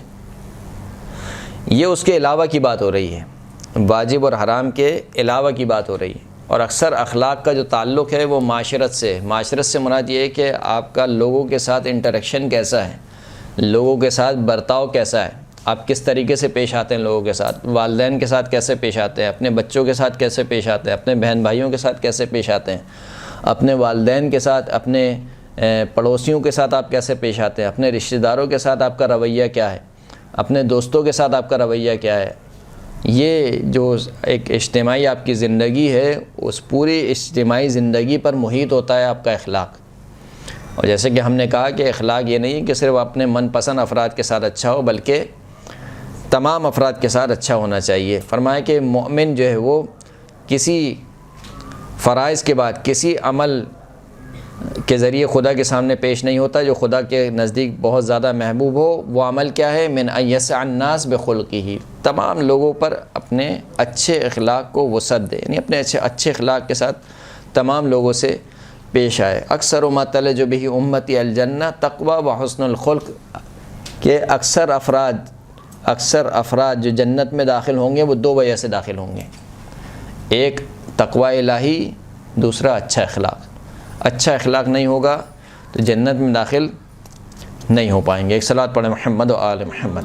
یہ اس کے علاوہ کی بات ہو رہی ہے، واجب اور حرام کے علاوہ کی بات ہو رہی ہے۔ اور اکثر اخلاق کا جو تعلق ہے وہ معاشرت سے، معاشرت سے مراد یہ ہے کہ آپ کا لوگوں کے ساتھ انٹریکشن کیسا ہے، لوگوں کے ساتھ برتاؤ کیسا ہے، آپ کس طریقے سے پیش آتے ہیں لوگوں کے ساتھ، والدین کے ساتھ کیسے پیش آتے ہیں، اپنے بچوں کے ساتھ کیسے پیش آتے ہیں، اپنے بہن بھائیوں کے ساتھ کیسے پیش آتے ہیں، اپنے والدین کے ساتھ، اپنے پڑوسیوں کے ساتھ آپ کیسے پیش آتے ہیں، اپنے رشتہ داروں کے ساتھ آپ کا رویہ کیا ہے، اپنے دوستوں کے ساتھ آپ کا رویہ کیا ہے۔ یہ جو ایک اجتماعی آپ کی زندگی ہے، اس پوری اجتماعی زندگی پر محیط ہوتا ہے آپ کا اخلاق۔ اور جیسے کہ ہم نے کہا کہ اخلاق یہ نہیں کہ صرف اپنے من پسند افراد کے ساتھ اچھا ہو، بلکہ تمام افراد کے ساتھ اچھا ہونا چاہیے۔ فرمایا کہ مومن جو ہے وہ کسی فرائض کے بعد کسی عمل کے ذریعے خدا کے سامنے پیش نہیں ہوتا جو خدا کے نزدیک بہت زیادہ محبوب ہو۔ وہ عمل کیا ہے؟ من ان یسع الناس بخلقہ، تمام لوگوں پر اپنے اچھے اخلاق کو وسعت دے، یعنی اپنے اچھے اخلاق کے ساتھ تمام لوگوں سے پیش آئے۔ اکثر ما تلج بہ امتی الجنہ تقوی و حسن الخلق، کہ اکثر افراد جو جنت میں داخل ہوں گے وہ دو وجہ سے داخل ہوں گے، ایک تقوی الہی، دوسرا اچھا اخلاق۔ اچھا اخلاق نہیں ہوگا تو جنت میں داخل نہیں ہو پائیں گے۔ ایک صلوات پڑھیں محمد و آل محمد۔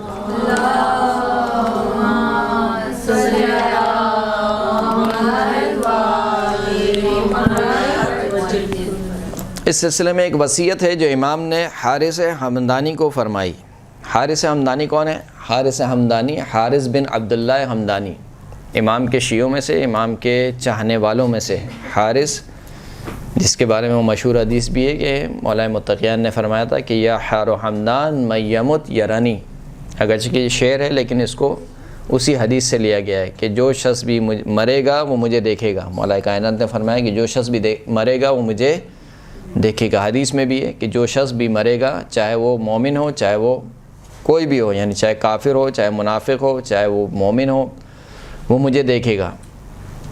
اس سلسلے میں ایک وصیت ہے جو امام نے حارث ہمدانی کو فرمائی۔ حارث ہمدانی کون ہے؟ حارث ہمدانی حارث بن عبداللہ ہمدانی، امام کے شیعوں میں سے، امام کے چاہنے والوں میں سے حارث، جس کے بارے میں وہ مشہور حدیث بھی ہے کہ مولا متقیان نے فرمایا تھا کہ یا حار و حمدان من یمت یرانی، اگرچہ کہ یہ شعر ہے لیکن اس کو اسی حدیث سے لیا گیا ہے کہ جو شخص بھی مرے گا وہ مجھے دیکھے گا۔ مولا کائنات نے فرمایا کہ جو شخص بھی مرے گا وہ مجھے دیکھے گا۔ حدیث میں بھی ہے کہ جو شخص بھی مرے گا، چاہے وہ مومن ہو چاہے وہ کوئی بھی ہو، یعنی چاہے کافر ہو چاہے منافق ہو چاہے وہ مومن ہو، وہ مجھے دیکھے گا۔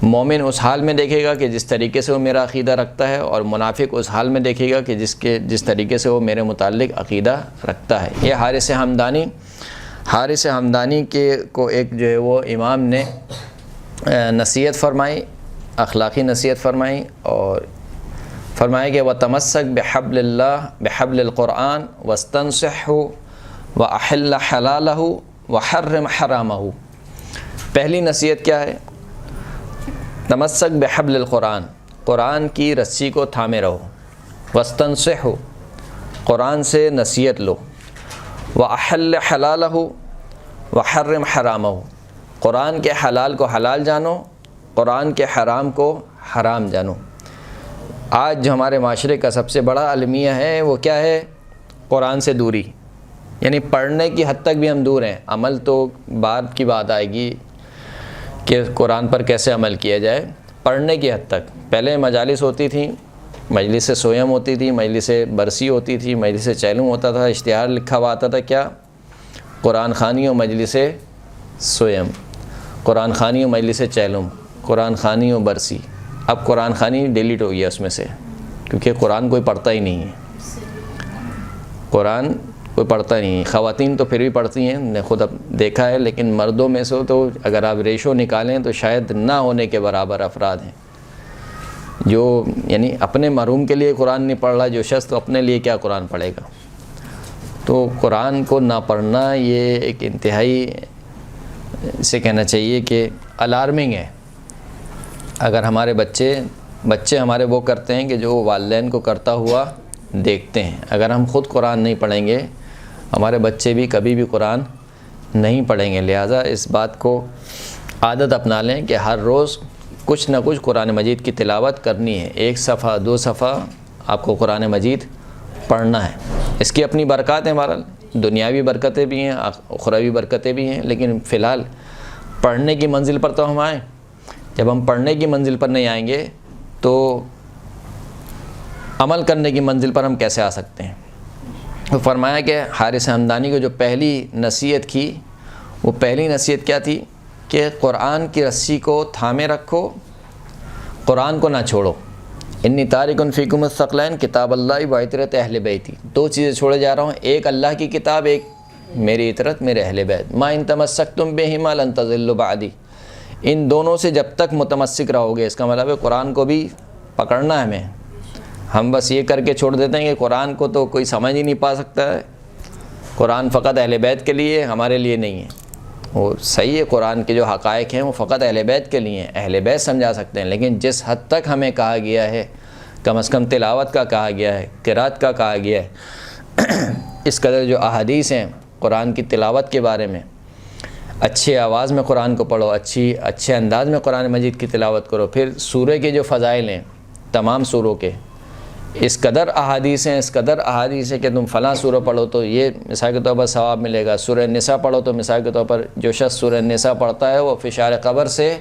مومن اس حال میں دیکھے گا کہ جس طریقے سے وہ میرا عقیدہ رکھتا ہے، اور منافق اس حال میں دیکھے گا کہ جس طریقے سے وہ میرے متعلق عقیدہ رکھتا ہے۔ یہ حارث ہمدانی کو ایک جو ہے وہ امام نے نصیحت فرمائی، اخلاقی نصیحت فرمائی، اور فرمایا کہ وَتَمَسَّكْ بِحَبْلِ اللَّهِ بِحَبْلِ الْقُرْآنِ وَاسْتَنصِحْهُ وَأَحِلَّ حَلَالَهُ وَحَرِّمْ حَرَامَهُ۔ پہلی نصیحت کیا ہے؟ تمسک بحبل القرآن، قرآن کی رسی کو تھامے رہو، واستنصحوا، قرآن سے نصیحت لو، وأحل حلالہ وحرم حرامہ، قرآن کے حلال کو حلال جانو، قرآن کے حرام کو حرام جانو۔ آج جو ہمارے معاشرے کا سب سے بڑا المیہ ہے وہ کیا ہے؟ قرآن سے دوری، یعنی پڑھنے کی حد تک بھی ہم دور ہیں، عمل تو بعد کی بات آئے گی کہ قرآن پر کیسے عمل کیا جائے، پڑھنے کی حد تک۔ پہلے مجالس ہوتی تھیں، مجلس سویم ہوتی تھی، مجلس برسی ہوتی تھی، مجلس چیلم ہوتا تھا، اشتہار لکھا ہوا آتا تھا، کیا قرآن خوانی و مجلس سویم، قرآن خوانی و مجلس چیلم، قرآن خوانی و برسی۔ اب قرآن خوانی ڈیلیٹ ہو گیا اس میں سے، کیونکہ قرآن کوئی پڑھتا ہی نہیں ہے، قرآن کوئی پڑھتا نہیں ہے۔ خواتین تو پھر بھی پڑھتی ہیں، نے خود اب دیکھا ہے، لیکن مردوں میں سے تو اگر آپ ریشو نکالیں تو شاید نہ ہونے کے برابر افراد ہیں جو یعنی اپنے محروم کے لیے قرآن نہیں پڑھ رہا، جو شخص تو اپنے لیے کیا قرآن پڑھے گا۔ تو قرآن کو نہ پڑھنا یہ ایک انتہائی اسے کہنا چاہیے کہ الارمنگ ہے۔ اگر ہمارے بچے ہمارے وہ کرتے ہیں کہ جو والدین کو کرتا ہوا دیکھتے ہیں، اگر ہم خود قرآن نہیں پڑھیں گے ہمارے بچے بھی کبھی بھی قرآن نہیں پڑھیں گے۔ لہٰذا اس بات کو عادت اپنا لیں کہ ہر روز کچھ نہ کچھ قرآن مجید کی تلاوت کرنی ہے، 1 صفحہ 2 صفحہ آپ کو قرآن مجید پڑھنا ہے۔ اس کی اپنی برکات ہیں، بہرحال دنیاوی برکتیں بھی ہیں، اخروی برکتیں بھی ہیں، لیکن فی الحال پڑھنے کی منزل پر تو ہم آئیں۔ جب ہم پڑھنے کی منزل پر نہیں آئیں گے تو عمل کرنے کی منزل پر ہم کیسے آ سکتے ہیں؟ تو فرمایا کہ حارث ہمدانی کو جو پہلی نصیحت کی، وہ پہلی نصیحت کیا تھی کہ قرآن کی رسی کو تھامے رکھو، قرآن کو نہ چھوڑو۔ انی تارک فیکم الثقلین کتاب اللہ و عطرت اہل بیتی، 2 چیزیں چھوڑے جا رہا ہوں، ایک اللہ کی کتاب، ایک میری عطرت میرے اہل بیت۔ ما ان تمسکتم بہما لن تضلوا بعدی، ان دونوں سے جب تک متمسک رہو گے، اس کا مطلب ہے قرآن کو بھی پکڑنا ہے ہمیں۔ ہم بس یہ کر کے چھوڑ دیتے ہیں کہ قرآن کو تو کوئی سمجھ ہی نہیں پا سکتا ہے، قرآن فقط اہل بیت کے لیے، ہمارے لیے نہیں ہے۔ وہ صحیح ہے، قرآن کے جو حقائق ہیں وہ فقط اہل بیت کے لیے ہیں، اہل بیت سمجھا سکتے ہیں، لیکن جس حد تک ہمیں کہا گیا ہے، کم از کم تلاوت کا کہا گیا ہے، قرات کا کہا گیا ہے، اس قدر جو احادیث ہیں قرآن کی تلاوت کے بارے میں، اچھے آواز میں قرآن کو پڑھو، اچھے انداز میں قرآن مجید کی تلاوت کرو۔ پھر سورہ کے جو فضائل ہیں تمام سوروں کے، اس قدر احادیث ہیں کہ تم فلاں سورہ پڑھو تو یہ مثال کے طور پر ثواب ملے گا، سورہ نساء پڑھو تو مثال کے طور پر جو شخص سورہ نساء پڑھتا ہے وہ فشار قبر سے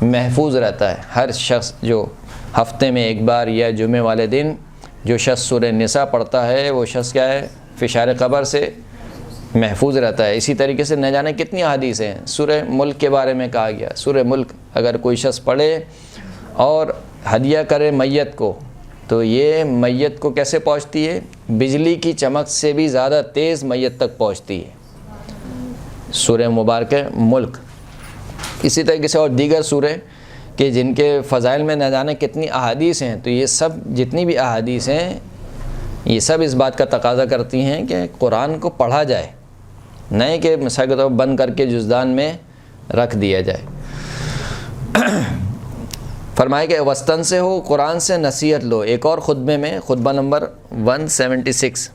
محفوظ رہتا ہے۔ ہر شخص جو ہفتے میں ایک بار یا جمعے والے دن جو شخص سورہ نساء پڑھتا ہے وہ شخص کیا ہے، فشار قبر سے محفوظ رہتا ہے۔ اسی طریقے سے نہ جانے کتنی احادیث ہیں، سورہ ملک کے بارے میں کہا گیا، سورہ ملک اگر کوئی شخص پڑھے اور ہدیہ کرے میت کو تو یہ میت کو کیسے پہنچتی ہے؟ بجلی کی چمک سے بھی زیادہ تیز میت تک پہنچتی ہے سورہ مبارکہ ملک۔ اسی طریقے سے اور دیگر سورہ کہ جن کے فضائل میں نہ جانے کتنی احادیث ہیں، تو یہ سب جتنی بھی احادیث ہیں یہ سب اس بات کا تقاضا کرتی ہیں کہ قرآن کو پڑھا جائے، نہیں کہ مثال کے طور پر بند کر کے جزدان میں رکھ دیا جائے۔ فرمایا کہ وسطن سے ہو، قرآن سے نصیحت لو۔ ایک اور خطبے میں، خطبہ نمبر 176،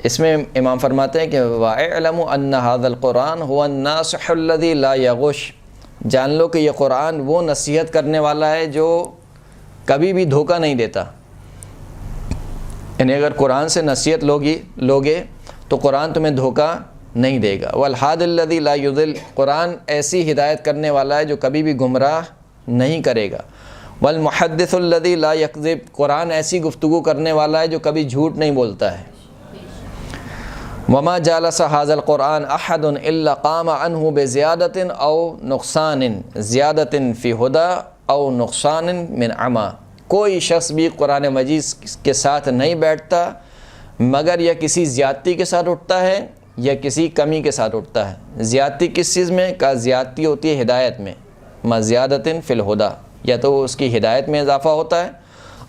اس میں امام فرماتے ہیں کہ وَاعْلَمُوا أَنَّ هَذَا الْقُرْآنَ هُوَ النَّاصِحُ الَّذِي لَا يَغُشُ، جان لو کہ یہ قرآن وہ نصیحت کرنے والا ہے جو کبھی بھی دھوکہ نہیں دیتا۔ یعنی اگر قرآن سے نصیحت لوگے تو قرآن تمہیں دھوکہ نہیں دے گا۔ وَالْحَادِ الَّذِي لَا يُضِلُّ، قرآن ایسی ہدایت کرنے والا ہے جو کبھی بھی گمراہ نہیں کرے گا۔ والمحدث الذی لا یکذب، قرآن ایسی گفتگو کرنے والا ہے جو کبھی جھوٹ نہیں بولتا ہے۔ وما جالس ھذا القرآن احد الا قام عنہ بزیادۃ او نقصان، زیادۃ فی ھدی او نقصان من عمی، کوئی شخص بھی قرآن مجید کے ساتھ نہیں بیٹھتا مگر یا کسی زیادتی کے ساتھ اٹھتا ہے یا کسی کمی کے ساتھ اٹھتا ہے۔ زیادتی کس چیز میں؟ کا زیادتی ہوتی ہے ہدایت میں، ما زیادۃ فی الھدی، یا تو اس کی ہدایت میں اضافہ ہوتا ہے،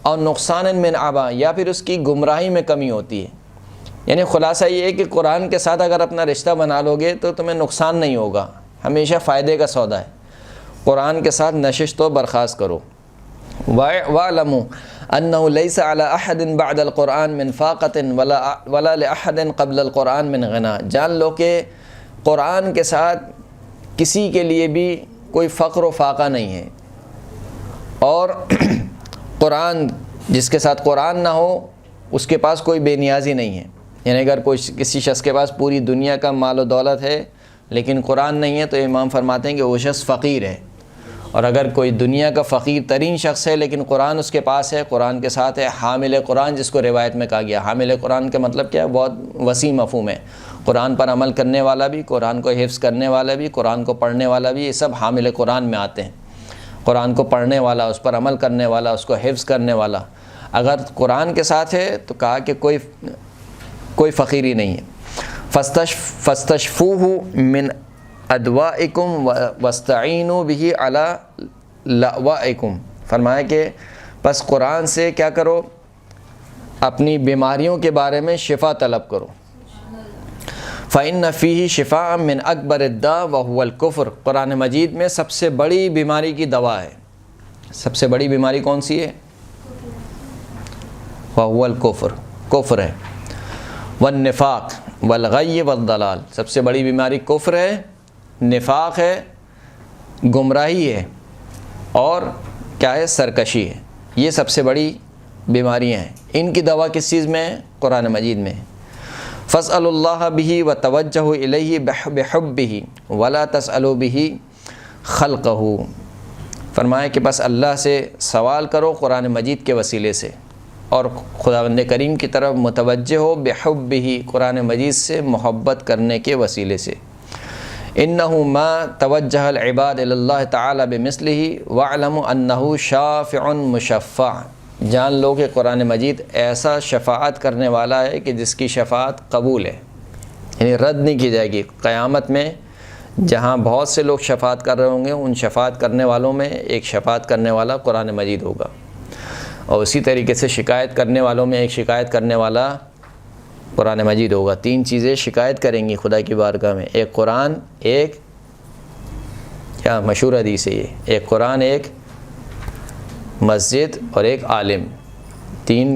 اور نقصان من عبا، یا پھر اس کی گمراہی میں کمی ہوتی ہے۔ یعنی خلاصہ یہ ہے کہ قرآن کے ساتھ اگر اپنا رشتہ بنا لو گے تو تمہیں نقصان نہیں ہوگا، ہمیشہ فائدے کا سودا ہے۔ قرآن کے ساتھ نشست و برخاست کرو۔ وَاعْلَمُوا أَنَّهُ لَيْسَ عَلَى أَحَدٍ بَعْدَ الْقُرْآنِ مِنْ فَاقَةٍ وَلَا لِأَحَدٍ قَبْلَ الْقُرْآنِ مِنْ غِنَى، جان لو کہ قرآن کے ساتھ کسی کے لیے بھی کوئی فقر و فاقہ نہیں ہے، اور قرآن جس کے ساتھ قرآن نہ ہو اس کے پاس کوئی بے نیازی نہیں ہے۔ یعنی اگر کسی شخص کے پاس پوری دنیا کا مال و دولت ہے لیکن قرآن نہیں ہے تو امام فرماتے ہیں کہ وہ شخص فقیر ہے، اور اگر کوئی دنیا کا فقیر ترین شخص ہے لیکن قرآن اس کے پاس ہے، قرآن کے ساتھ ہے، حامل قرآن جس کو روایت میں کہا گیا، حامل قرآن کا مطلب کیا ہے؟ بہت وسیع مفہوم ہے۔ قرآن پر عمل کرنے والا بھی، قرآن کو حفظ کرنے والا بھی، قرآن کو پڑھنے والا بھی، یہ سب حامل قرآن میں آتے ہیں۔ قرآن کو پڑھنے والا، اس پر عمل کرنے والا، اس کو حفظ کرنے والا اگر قرآن کے ساتھ ہے تو کہا کہ کوئی فقیری نہیں ہے۔ فاستشفوه من ادوائکم واستعینوا به علی لأوائکم، فرمایا کہ پس قرآن سے کیا کرو، اپنی بیماریوں کے بارے میں شفا طلب کرو۔ فَإِنَّ فِيهِ شِفَاءً مِّنْ أَكْبَرِ الدَّاءِ وَهُوَ الْكُفْرُ، قرآن مجید میں سب سے بڑی بیماری کی دوا ہے۔ سب سے بڑی بیماری کون سی ہے؟ وَهُوَ الْكُفْرُ، کفر ہے۔ وَالنِّفَاقُ وَالْغَيُّ وَالضَّلَالُ، سب سے بڑی بیماری کفر ہے، نفاق ہے، گمراہی ہے، اور کیا ہے؟ سرکشی ہے۔ یہ سب سے بڑی بیماریاں ہیں۔ ان کی دوا کس چیز میں ہے؟ قرآن مجید میں ہے۔ فاسألوا اللہ بہ وتوجہوا الیہ بحبہ ولا تسألوا بہ خلقہ، فرمایا کہ بس اللہ سے سوال کرو قرآن مجید کے وسیلے سے، اور خداوند کریم کی طرف متوجہ ہو بحبہ، قرآن مجید سے محبت کرنے کے وسیلے سے۔ انہ ما توجہ العباد الی اللہ تعالی بمثلہ واعلموا انہ شافع مشفع، جان لو کہ قرآن مجید ایسا شفاعت کرنے والا ہے کہ جس کی شفاعت قبول ہے، یعنی رد نہیں کی جائے گی۔ قیامت میں جہاں بہت سے لوگ شفاعت کر رہے ہوں گے، ان شفاعت کرنے والوں میں ایک شفاعت کرنے والا قرآن مجید ہوگا، اور اسی طریقے سے شکایت کرنے والوں میں ایک شکایت کرنے والا قرآن مجید ہوگا۔ تین چیزیں شکایت کریں گی خدا کی بارگاہ میں، ایک قرآن، ایک کیا مشہور حدیث ہے یہ، ایک قرآن، ایک مسجد، اور ایک عالم۔ تین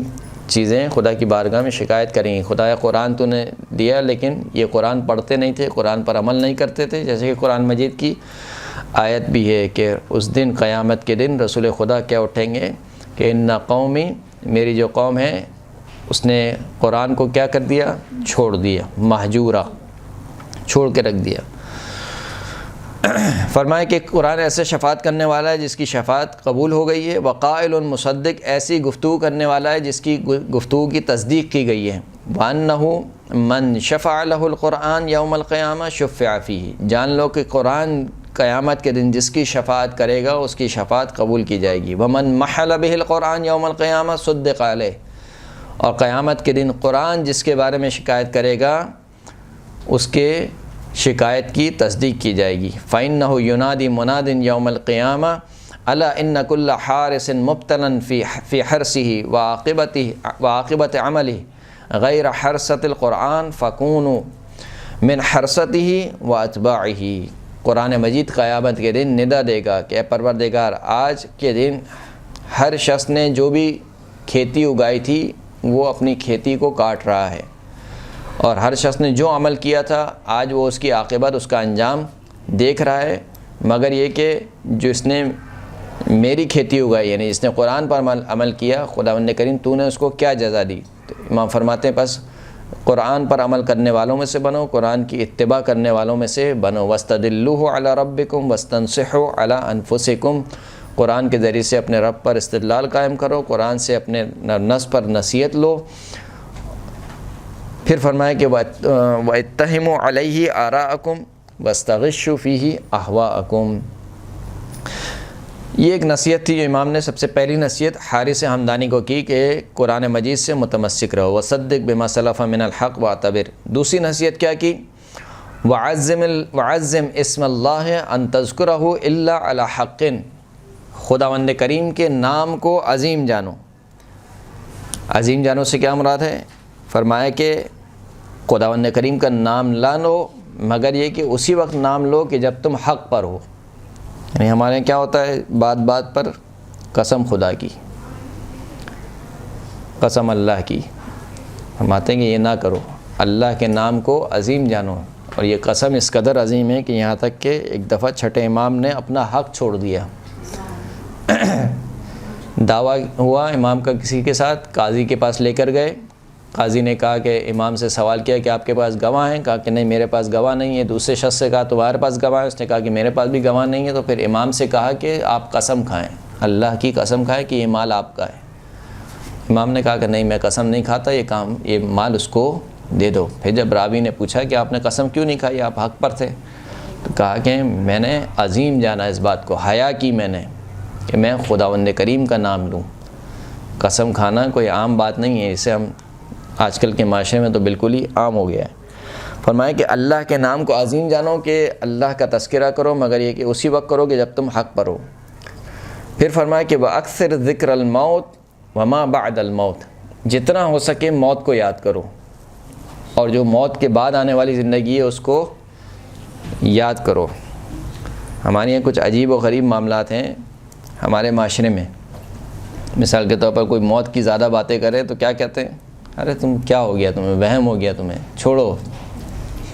چیزیں خدا کی بارگاہ میں شکایت کریں گی، خدا قرآن تو نے دیا لیکن یہ قرآن پڑھتے نہیں تھے، قرآن پر عمل نہیں کرتے تھے۔ جیسے کہ قرآن مجید کی آیت بھی ہے کہ اس دن، قیامت کے دن، رسول خدا کیا اٹھیں گے کہ ان قومی، میری جو قوم ہے اس نے قرآن کو کیا کر دیا؟ چھوڑ دیا، مہجورہ، چھوڑ کے رکھ دیا۔ فرمایا کہ قرآن ایسے شفاعت کرنے والا ہے جس کی شفاعت قبول ہو گئی ہے، وقائل مصدق، ایسی گفتگو کرنے والا ہے جس کی گفتگو کی تصدیق کی گئی ہے، وَأَنَّهُ مَنْ شَفَعَ لَهُ الْقُرْآنَ يَوْمَ الْقِيَامَةِ شُفِّعَ فِيهِ، جان لو کہ قرآن قیامت کے دن جس کی شفاعت کرے گا اس کی شفاعت قبول کی جائے گی۔ وَمَنْ مَحَلَ بِهِ الْقُرْآنَ يَوْمَ الْقِيَامَةِ صُدِّقَ عَلَيْهِ، اور قیامت کے دن قرآن جس کے بارے میں شکایت کرے گا اس کے شکایت کی تصدیق کی جائے گی۔ فَإِنَّهُ يُنَادِي مُنَادٍ يَوْمَ الْقِيَامَةِ أَلَا إِنَّ كُلَّ حَارِسٍ مُبْتَلًا فِي حِرْصِهِ وَعَاقِبَةِ عَمَلِهِ غَيْرَ حَرْصَةِ الْقُرْآنِ فَكُونُوا مِنْ حَرْصَتِهِ وَأَتْبَاعِهِ، قرآن مجید قیامت کے دن ندا دے گا کہ اے پروردگار، آج کے دن ہر شخص نے جو بھی کھیتی اگائی تھی وہ اپنی کھیتی کو کاٹ رہا ہے، اور ہر شخص نے جو عمل کیا تھا آج وہ اس کی عاقبت، اس کا انجام دیکھ رہا ہے، مگر یہ کہ جس نے میری کھیتی اگائی، یعنی جس نے قرآن پر عمل کیا، خداوند کریم تو نے اس کو کیا جزا دی؟ تو امام فرماتے ہیں بس قرآن پر عمل کرنے والوں میں سے بنو، قرآن کی اتباع کرنے والوں میں سے بنو۔ وَاسْتَدِلُّوهُ عَلَىٰ رَبِّكُمْ وَاسْتَنصِحُوا عَلَىٰ أَنفُسِكُمْ، قرآن کے ذریعے سے اپنے رب پر استدلال قائم کرو، قرآن سے اپنے نفس پر نصیحت لو۔ پھر فرمایا کہ وَاتَّهِمُوا عَلَيْهِ آرَاءَكُمْ وَاسْتَغِشُّوا فِيهِ أَهْوَاءَكُمْ، یہ ایک نصیحت تھی جو امام نے سب سے پہلی نصیحت حارث حمدانی کو کی کہ قرآن مجید سے متمسک رہو، وصدق بما سلف من الحق واعتبر۔ دوسری نصیحت کیا کی؟ وعظم اسم اللہ ان تذکرہ الا علی حق، خداوند کریم کے نام کو عظیم جانو۔ عظیم جانو سے کیا مراد ہے؟ فرمایا کہ خداوند کریم کا نام نہ لو مگر یہ کہ اسی وقت نام لو کہ جب تم حق پر ہو، یعنی ہمارے یہاں کیا ہوتا ہے، بات بات پر قسم خدا کی، قسم اللہ کی، فرماتے ہیں کہ یہ نہ کرو، اللہ کے نام کو عظیم جانو۔ اور یہ قسم اس قدر عظیم ہے کہ یہاں تک کہ ایک دفعہ چھٹے امام نے اپنا حق چھوڑ دیا۔ دعویٰ ہوا امام کا کسی کے ساتھ، قاضی کے پاس لے کر گئے، قاضی نے کہا کہ امام سے سوال کیا کہ آپ کے پاس گواہ ہیں؟ کہا کہ نہیں میرے پاس گواہ نہیں ہے۔ دوسرے شخص سے کہا تمہارے پاس گواہ ہے؟ اس نے کہا کہ میرے پاس بھی گواہ نہیں ہے۔ تو پھر امام سے کہا کہ آپ قسم کھائیں، اللہ کی قسم کھائیں کہ یہ مال آپ کا ہے۔ امام نے کہا کہ نہیں میں قسم نہیں کھاتا، یہ مال اس کو دے دو. پھر جب راوی نے پوچھا کہ آپ نے قسم کیوں نہیں کھائی, آپ حق پر تھے, تو کہا کہ میں نے عظیم جانا اس بات کو, حیا کی میں نے کہ میں خداوند کریم کا نام لوں. قسم کھانا کوئی عام بات نہیں ہے, اسے ہم آج کل کے معاشرے میں تو بالکل ہی عام ہو گیا ہے. فرمایا کہ اللہ کے نام کو عظیم جانو کہ اللہ کا تذکرہ کرو, مگر یہ کہ اسی وقت کرو کہ جب تم حق پر ہو. پھر فرمایا کہ وَأَكْثِرْ ذِكْرَ الْمَوْتِ وَمَا بَعْدَ الْمَوْتِ, جتنا ہو سکے موت کو یاد کرو, اور جو موت کے بعد آنے والی زندگی ہے اس کو یاد کرو. ہمارے یہاں کچھ عجیب و غریب معاملات ہیں ہمارے معاشرے میں. مثال کے طور پر کوئی موت کی زیادہ باتیں کرے تو کیا کہتے ہیں, ارے تم کیا ہو گیا, تمہیں وہم ہو گیا, تمہیں چھوڑو.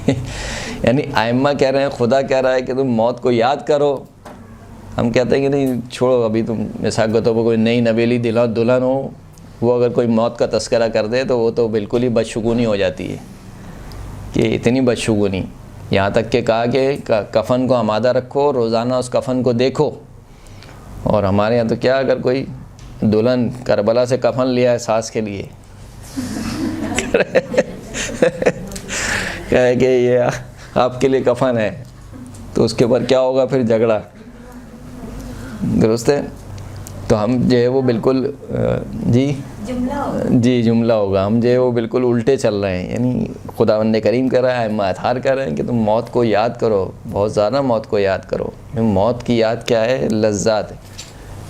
یعنی ائمہ کہہ رہے ہیں, خدا کہہ رہا ہے کہ تم موت کو یاد کرو. ہم کہتے ہیں کہ نہیں چھوڑو, ابھی تم مثال کے طور پر کوئی نئی نویلی دلہن ہو, وہ اگر کوئی موت کا تذکرہ کر دے تو وہ تو بالکل ہی بدشگونی ہو جاتی ہے, کہ اتنی بدشگونی, یہاں تک کہ کہا کہ کفن کو آمادہ رکھو, روزانہ اس کفن کو دیکھو. اور ہمارے یہاں تو کیا, اگر کوئی دلہن کربلا سے کفن لیا ہے ساس کے لیے, کہے کہ یہ آپ کے لیے کفن ہے, تو اس کے اوپر کیا ہوگا پھر, جھگڑا. درست ہے. تو ہم جو ہے وہ بالکل جملہ ہوگا, ہم جو ہے وہ بالکل الٹے چل رہے ہیں. یعنی خداوند کریم کہہ رہا ہے, ائمہ اطہار کہہ رہے ہیں کہ تم موت کو یاد کرو, بہت زیادہ موت کو یاد کرو. موت کی یاد کیا ہے, لذات.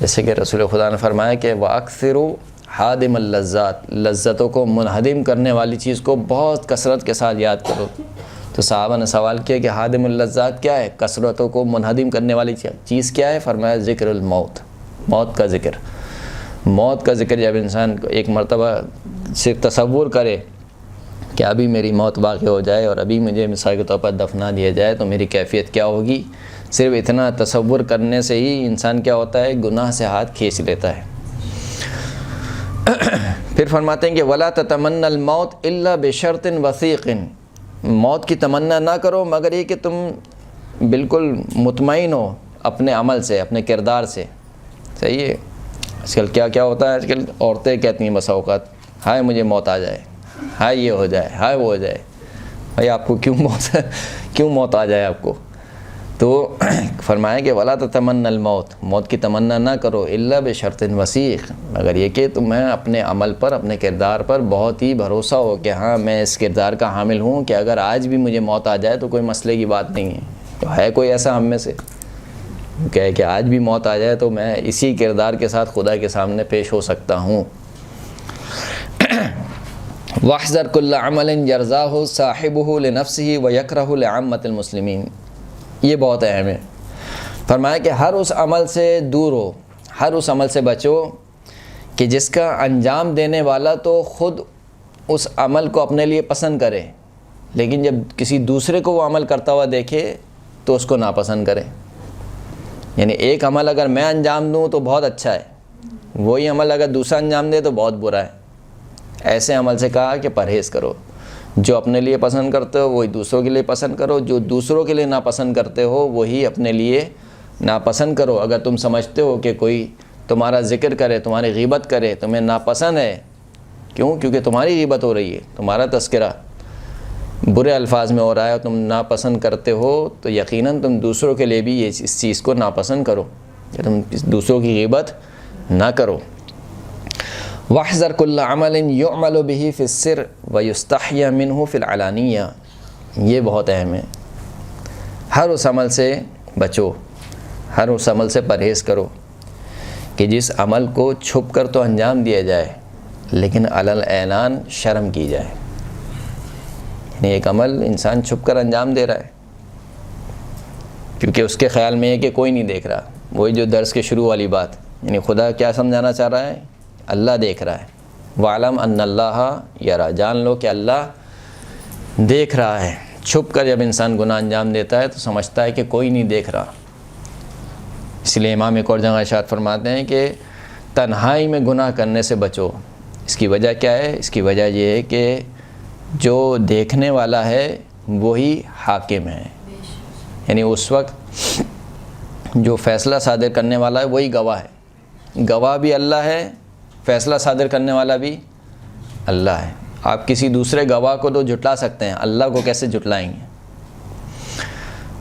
جیسے کہ رسول خدا نے فرمایا کہ وَأَكْثِرُوا حَادِمَ اللَّذَّاتِ, لذتوں کو منہدم کرنے والی چیز کو بہت کثرت کے ساتھ یاد کرو. تو صحابہ نے سوال کیا کہ حادم اللذات کیا ہے, کثرتوں کو منہدم کرنے والی چیز کیا ہے؟ فرمایا ذکر الموت, موت کا ذکر. موت کا ذکر جب انسان ایک مرتبہ صرف تصور کرے کہ ابھی میری موت واقع ہو جائے اور ابھی مجھے مثال کے طور پر دفنا دیا جائے تو میری کیفیت کیا ہوگی, صرف اتنا تصور کرنے سے ہی انسان کیا ہوتا ہے, گناہ سے ہاتھ کھینچ لیتا ہے. پھر فرماتے ہیں کہ وَلَا تَتَمَنَّ الْمَوْتِ إِلَّا بِشَرْطٍ وَثِيقٍ, موت کی تمنا نہ کرو مگر یہ کہ تم بالکل مطمئن ہو اپنے عمل سے, اپنے کردار سے. صحیح ہے. آج کل کیا ہوتا ہے, آج کل عورتیں کہتی ہیں بسا اوقات, ہائے مجھے موت آ جائے, ہائے یہ ہو جائے, ہائے وہ ہو جائے. بھائی آپ کو کیوں موت آ جائے آپ کو؟ تو فرمایا کہ وَلَا تَتَمَنَّ الْمَوْتِ, موت کی تمنا نہ کرو, إِلَّا بِشَرْطٍ وَثِيقٍ, مگر یہ کہ تمہیں اپنے عمل پر, اپنے کردار پر بہت ہی بھروسہ ہو کہ ہاں میں اس کردار کا حامل ہوں کہ اگر آج بھی مجھے موت آ جائے تو کوئی مسئلے کی بات نہیں ہے. تو ہے کوئی ایسا ہم میں سے کہ آج بھی موت آ جائے تو میں اسی کردار کے ساتھ خدا کے سامنے پیش ہو سکتا ہوں. وَاحْذَرْ كُلَّ عَمَلٍ يَرْضَاهُ صَاحِبُهُ لِنَفْسِهِ وَيَكْرَهُ لِعَامَّةِ الْمُسْلِمِينَ. یہ بہت اہم ہے. فرمایا کہ ہر اس عمل سے دور ہو, ہر اس عمل سے بچو کہ جس کا انجام دینے والا تو خود اس عمل کو اپنے لیے پسند کرے, لیکن جب کسی دوسرے کو وہ عمل کرتا ہوا دیکھے تو اس کو ناپسند کرے. یعنی ایک عمل اگر میں انجام دوں تو بہت اچھا ہے, وہی عمل اگر دوسرا انجام دے تو بہت برا ہے. ایسے عمل سے کہا کہ پرہیز کرو. جو اپنے لیے پسند کرتے ہو وہی دوسروں کے لیے پسند کرو, جو دوسروں کے لیے ناپسند کرتے ہو وہی اپنے لیے ناپسند کرو. اگر تم سمجھتے ہو کہ کوئی تمہارا ذکر کرے, تمہاری غیبت کرے, تمہیں ناپسند ہے, کیوں؟ کیونکہ تمہاری غیبت ہو رہی ہے, تمہارا تذکرہ برے الفاظ میں ہو رہا ہے اور تم ناپسند کرتے ہو, تو یقیناً تم دوسروں کے لیے بھی اس چیز کو ناپسند کرو کہ تم دوسروں کی غیبت نہ کرو. وَاحْذَرْ كُلَّ عَمَلٍ يُعْمَلُ بِهِ فِي السِّرِّ وَيُسْتَحْيَا مِنْهُ فِي الْعَلَانِيَّةِ. یہ بہت اہم ہے. ہر اس عمل سے بچو, ہر اس عمل سے پرہیز کرو کہ جس عمل کو چھپ کر تو انجام دیا جائے لیکن علی الاعلان شرم کی جائے. یعنی ایک عمل انسان چھپ کر انجام دے رہا ہے کیونکہ اس کے خیال میں ہے کہ کوئی نہیں دیکھ رہا. وہی جو درس کے شروع والی بات, یعنی خدا کیا سمجھانا چاہ رہا ہے, اللہ دیکھ رہا ہے. وَعْلَمْ أَنَّ اللَّهَ يَرَى, جان لو کہ اللہ دیکھ رہا ہے. چھپ کر جب انسان گناہ انجام دیتا ہے تو سمجھتا ہے کہ کوئی نہیں دیکھ رہا. اس لیے امام ایک اور جگہ ارشاد فرماتے ہیں کہ تنہائی میں گناہ کرنے سے بچو. اس کی وجہ کیا ہے؟ اس کی وجہ یہ ہے کہ جو دیکھنے والا ہے وہی حاکم ہے. یعنی اس وقت جو فیصلہ صادر کرنے والا ہے وہی گواہ ہے. گواہ بھی اللہ ہے, فیصلہ صادر کرنے والا بھی اللہ ہے. آپ کسی دوسرے گواہ کو تو جھٹلا سکتے ہیں، اللہ کو کیسے جھٹلائیں گے؟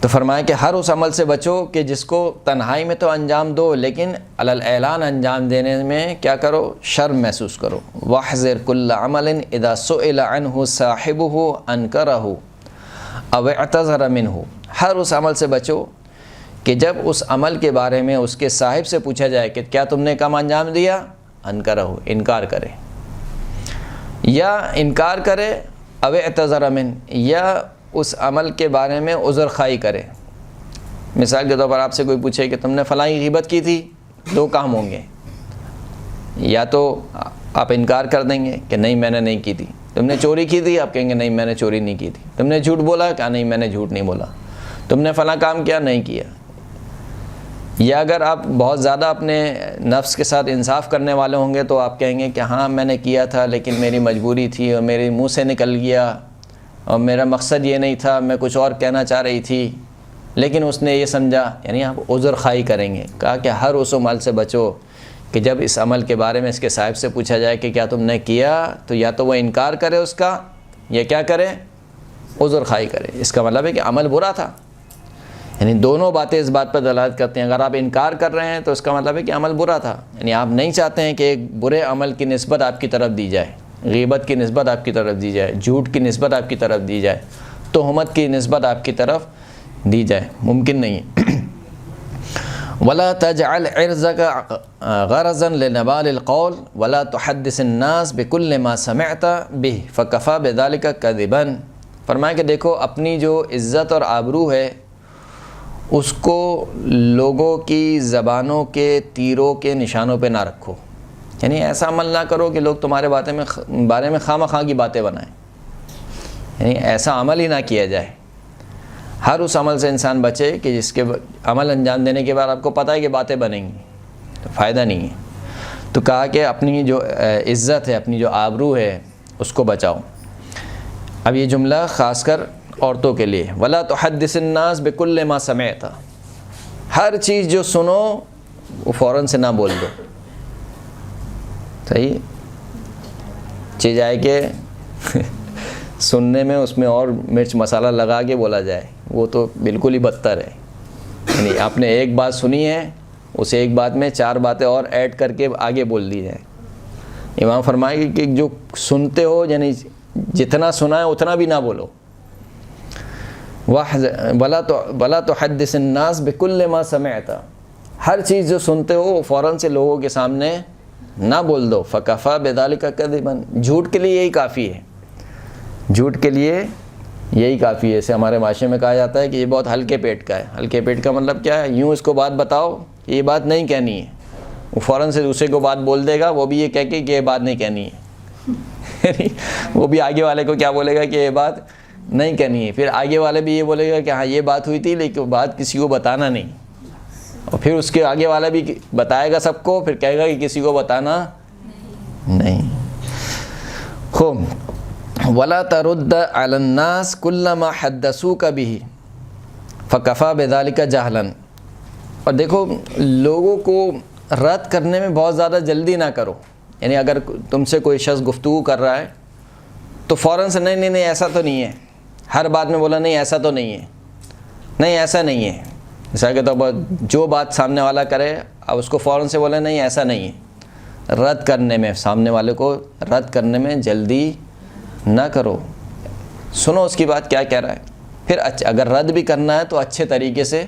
تو فرمایا کہ ہر اس عمل سے بچو کہ جس کو تنہائی میں تو انجام دو، لیکن علی الاعلان انجام دینے میں کیا کرو؟ شرم محسوس کرو۔ واحذر کل عمل اذا سئل عنہ صاحبہ انکرہ او اعتذر منہ، ہر اس عمل سے بچو کہ جب اس عمل کے بارے میں اس کے صاحب سے پوچھا جائے کہ کیا تم نے کام انجام دیا، انکرہ، انکار کرے، یا انکار کرے، او اعتذر من، یا اس عمل کے بارے میں عذر خواہی کرے۔ مثال کے طور پر آپ سے کوئی پوچھے کہ تم نے فلاں غیبت کی تھی، دو کام ہوں گے، یا تو آپ انکار کر دیں گے کہ نہیں میں نے نہیں کی تھی۔ تم نے چوری کی تھی، آپ کہیں گے نہیں میں نے چوری نہیں کی تھی۔ تم نے جھوٹ بولا، کہا نہیں میں نے جھوٹ نہیں بولا۔ تم نے فلاں کام کیا، نہیں کیا۔ یا اگر آپ بہت زیادہ اپنے نفس کے ساتھ انصاف کرنے والے ہوں گے تو آپ کہیں گے کہ ہاں میں نے کیا تھا لیکن میری مجبوری تھی اور میرے منہ سے نکل گیا اور میرا مقصد یہ نہیں تھا، میں کچھ اور کہنا چاہ رہی تھی لیکن اس نے یہ سمجھا، یعنی آپ عذر خواہی کریں گے۔ کہا کہ ہر اس عمل سے بچو کہ جب اس عمل کے بارے میں اس کے صاحب سے پوچھا جائے کہ کیا تم نے کیا، تو یا تو وہ انکار کرے اس کا، یا کیا کرے؟ عذر خواہی کرے۔ اس کا مطلب ہے کہ عمل برا تھا، یعنی دونوں باتیں اس بات پر دلالت کرتے ہیں۔ اگر آپ انکار کر رہے ہیں تو اس کا مطلب ہے کہ عمل برا تھا، یعنی آپ نہیں چاہتے ہیں کہ ایک برے عمل کی نسبت آپ کی طرف دی جائے، غیبت کی نسبت آپ کی طرف دی جائے، جھوٹ کی نسبت آپ کی طرف دی جائے، تہمت کی نسبت آپ کی طرف دی جائے، ممکن نہیں ہے۔ ولا تجعل عرضك غرضا لنبال القول ولا تحدث الناس بكل ما سمعت به فكفى بذلك كذبا۔ فرمایا کہ دیکھو اپنی جو عزت اور آبرو ہے اس کو لوگوں کی زبانوں کے تیروں کے نشانوں پہ نہ رکھو، یعنی ایسا عمل نہ کرو کہ لوگ تمہارے بارے میں خواہ مخواہ کی باتیں بنائیں، یعنی ایسا عمل ہی نہ کیا جائے۔ ہر اس عمل سے انسان بچے کہ جس کے عمل انجام دینے کے بعد آپ کو پتہ ہے کہ باتیں بنیں گی تو فائدہ نہیں ہے۔ تو کہا کہ اپنی جو عزت ہے، اپنی جو آبرو ہے اس کو بچاؤ۔ اب یہ جملہ خاص کر عورتوں کے لیے، ولا تحدث الناس بكل ما سمعت، ہر چیز جو سنو وہ فوراً سے نہ بول دو، صحیح چیز آئے کہ سننے میں اس میں اور مرچ مسالہ لگا کے بولا جائے، وہ تو بالکل ہی بدتر ہے۔ یعنی آپ نے ایک بات سنی ہے، اس ایک بات میں چار باتیں اور ایڈ کر کے آگے بول دی جائیں۔ امام فرمائے کہ جو سنتے ہو یعنی جتنا سنا ہے اتنا بھی نہ بولو۔ ولا تحدث الناس بكل ما سمعت، ہر چیز جو سنتے ہو فوراً سے لوگوں کے سامنے نہ بول دو۔ فکفى بذلك كذبا، جھوٹ کے لیے یہی کافی ہے، جھوٹ کے لیے یہی کافی ہے۔ اسے ہمارے معاشرے میں کہا جاتا ہے کہ یہ بہت ہلکے پیٹ کا ہے۔ ہلکے پیٹ کا مطلب کیا ہے؟ یوں اس کو بات بتاؤ کہ یہ بات نہیں کہنی ہے، وہ فوراً سے دوسرے کو بات بول دے گا، وہ بھی یہ کہہ کے کہ یہ بات نہیں کہنی ہے وہ بھی آگے والے کو کیا بولے گا کہ یہ بات نہیں کہنی ہے، پھر آگے والے بھی یہ بولے گا کہ ہاں یہ بات ہوئی تھی لیکن بات کسی کو بتانا نہیں، اور پھر اس کے آگے والا بھی بتائے گا سب کو، پھر کہے گا کہ کسی کو بتانا نہیں۔ خوب ولا ترد علی الناس کل ما حدثوک به فکفى بذلک جہلا، اور دیکھو لوگوں کو رد کرنے میں بہت زیادہ جلدی نہ کرو، یعنی اگر تم سے کوئی شخص گفتگو کر رہا ہے تو فوراً سے نہیں نہیں نہیں ایسا تو نہیں ہے، ہر بات میں بولا نہیں ایسا تو نہیں ہے، نہیں ایسا نہیں ہے۔ مثال کے طور پر جو بات سامنے والا کرے اب اس کو فوراً سے بولے نہیں ایسا نہیں ہے۔ رد کرنے میں، سامنے والے کو رد کرنے میں جلدی نہ کرو، سنو اس کی بات کیا کہہ رہا ہے، پھر اگر رد بھی کرنا ہے تو اچھے طریقے سے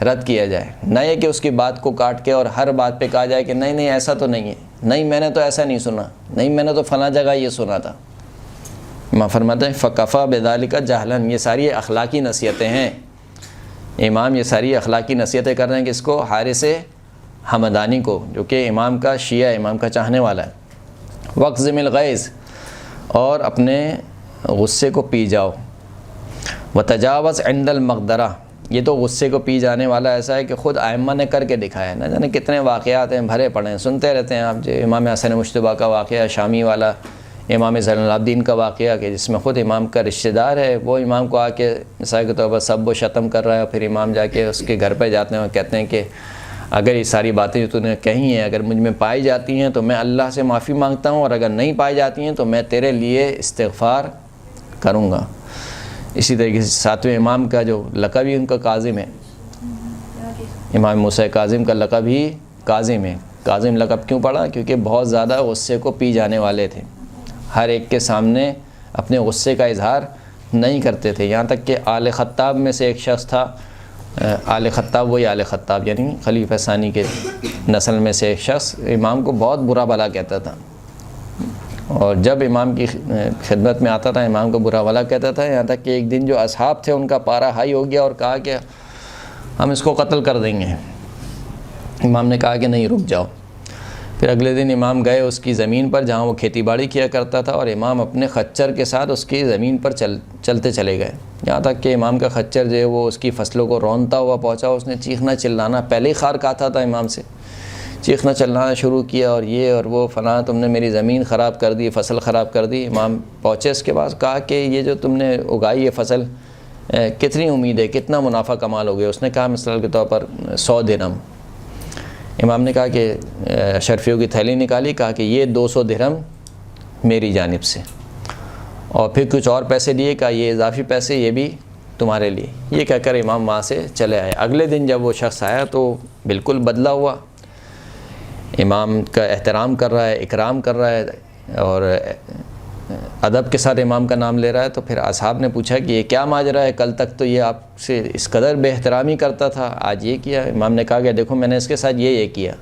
رد کیا جائے، نہ یہ کہ اس کی بات کو کاٹ کے اور ہر بات پہ کہا جائے کہ نہیں نہیں ایسا تو نہیں ہے، نہیں میں نے تو ایسا نہیں سنا، نہیں میں نے تو فلاں جگہ یہ سنا تھا۔ امام فرماتے ہیں فکفى بذلک جہلا، یہ ساری اخلاقی نصیحتیں ہیں۔ امام یہ ساری اخلاقی نصیحتیں کر رہے ہیں کہ اس کو حارث ہمدانی کو، جو کہ امام کا شیعہ، امام کا چاہنے والا ہے۔ واکظم الغیظ، اور اپنے غصے کو پی جاؤ۔ وتجاوز عند المقدرہ، یہ تو غصے کو پی جانے والا ایسا ہے کہ خود ائمہ نے کر کے دکھایا ہے، نہ جانے کتنے واقعات ہیں بھرے پڑے ہیں، سنتے رہتے ہیں آپ، جو امام حسن مجتبیٰ کا واقعہ شامی والا، امام زین العابدین کا واقعہ کہ جس میں خود امام کا رشتہ دار ہے، وہ امام کو آ کے مثال کے طور پر سب و شتم کر رہا ہے، اور پھر امام جا کے اس کے گھر پہ جاتے ہیں اور کہتے ہیں کہ اگر یہ ساری باتیں جو تو نے کہی ہیں اگر مجھ میں پائی جاتی ہیں تو میں اللہ سے معافی مانگتا ہوں، اور اگر نہیں پائی جاتی ہیں تو میں تیرے لیے استغفار کروں گا۔ اسی طریقے سے 7ویں امام کا جو لقب ہی ان کا کاظم ہے، امام موسیٰ کاظم کا لقب ہی کاظم ہے۔ کاظم لقب کیوں پڑا؟ کیونکہ بہت زیادہ غصے کو پی جانے والے تھے، ہر ایک کے سامنے اپنے غصے کا اظہار نہیں کرتے تھے، یہاں تک کہ آل خطاب میں سے ایک شخص تھا، آل خطاب وہی آل خطاب یعنی خلیفہ ثانی کے نسل میں سے ایک شخص امام کو بہت برا بھلا کہتا تھا، اور جب امام کی خدمت میں آتا تھا امام کو برا بھلا کہتا تھا، یہاں تک کہ ایک دن جو اصحاب تھے ان کا پارا ہائی ہو گیا اور کہا کہ ہم اس کو قتل کر دیں گے۔ امام نے کہا کہ نہیں، رک جاؤ۔ پھر اگلے دن امام گئے اس کی زمین پر جہاں وہ کھیتی باڑی کیا کرتا تھا، اور امام اپنے خچر کے ساتھ اس کی زمین پر چلتے چلے گئے، یہاں تک کہ امام کا خچر جو ہے وہ اس کی فصلوں کو رونتا ہوا پہنچا۔ اس نے چیخنا چلانا، پہلے ہی خار کھاتا تھا امام سے، چیخنا چلانا شروع کیا، اور یہ اور وہ فلاں، تم نے میری زمین خراب کر دی، فصل خراب کر دی۔ امام پہنچے اس کے پاس، کہا کہ یہ جو تم نے اگائی یہ فصل کتنی امید ہے، کتنا منافع کمال ہو گیا؟ اس نے کہا مثال کے طور پر 100 درہم۔ امام نے کہا کہ اشرفیوں کی تھیلی نکالی، کہا کہ یہ 200 درہم میری جانب سے، اور پھر کچھ اور پیسے دیے، کہا یہ اضافی پیسے یہ بھی تمہارے لیے۔ یہ کہہ کر امام وہاں سے چلے آئے۔ اگلے دن جب وہ شخص آیا تو بالکل بدلا ہوا، امام کا احترام کر رہا ہے، اکرام کر رہا ہے، اور ادب کے ساتھ امام کا نام لے رہا ہے۔ تو پھر اصحاب نے پوچھا کہ یہ کیا ماجرا ہے؟ کل تک تو یہ آپ سے اس قدر بے احترامی کرتا تھا، آج یہ کیا؟ امام نے کہا کہ دیکھو میں نے اس کے ساتھ یہ کیا،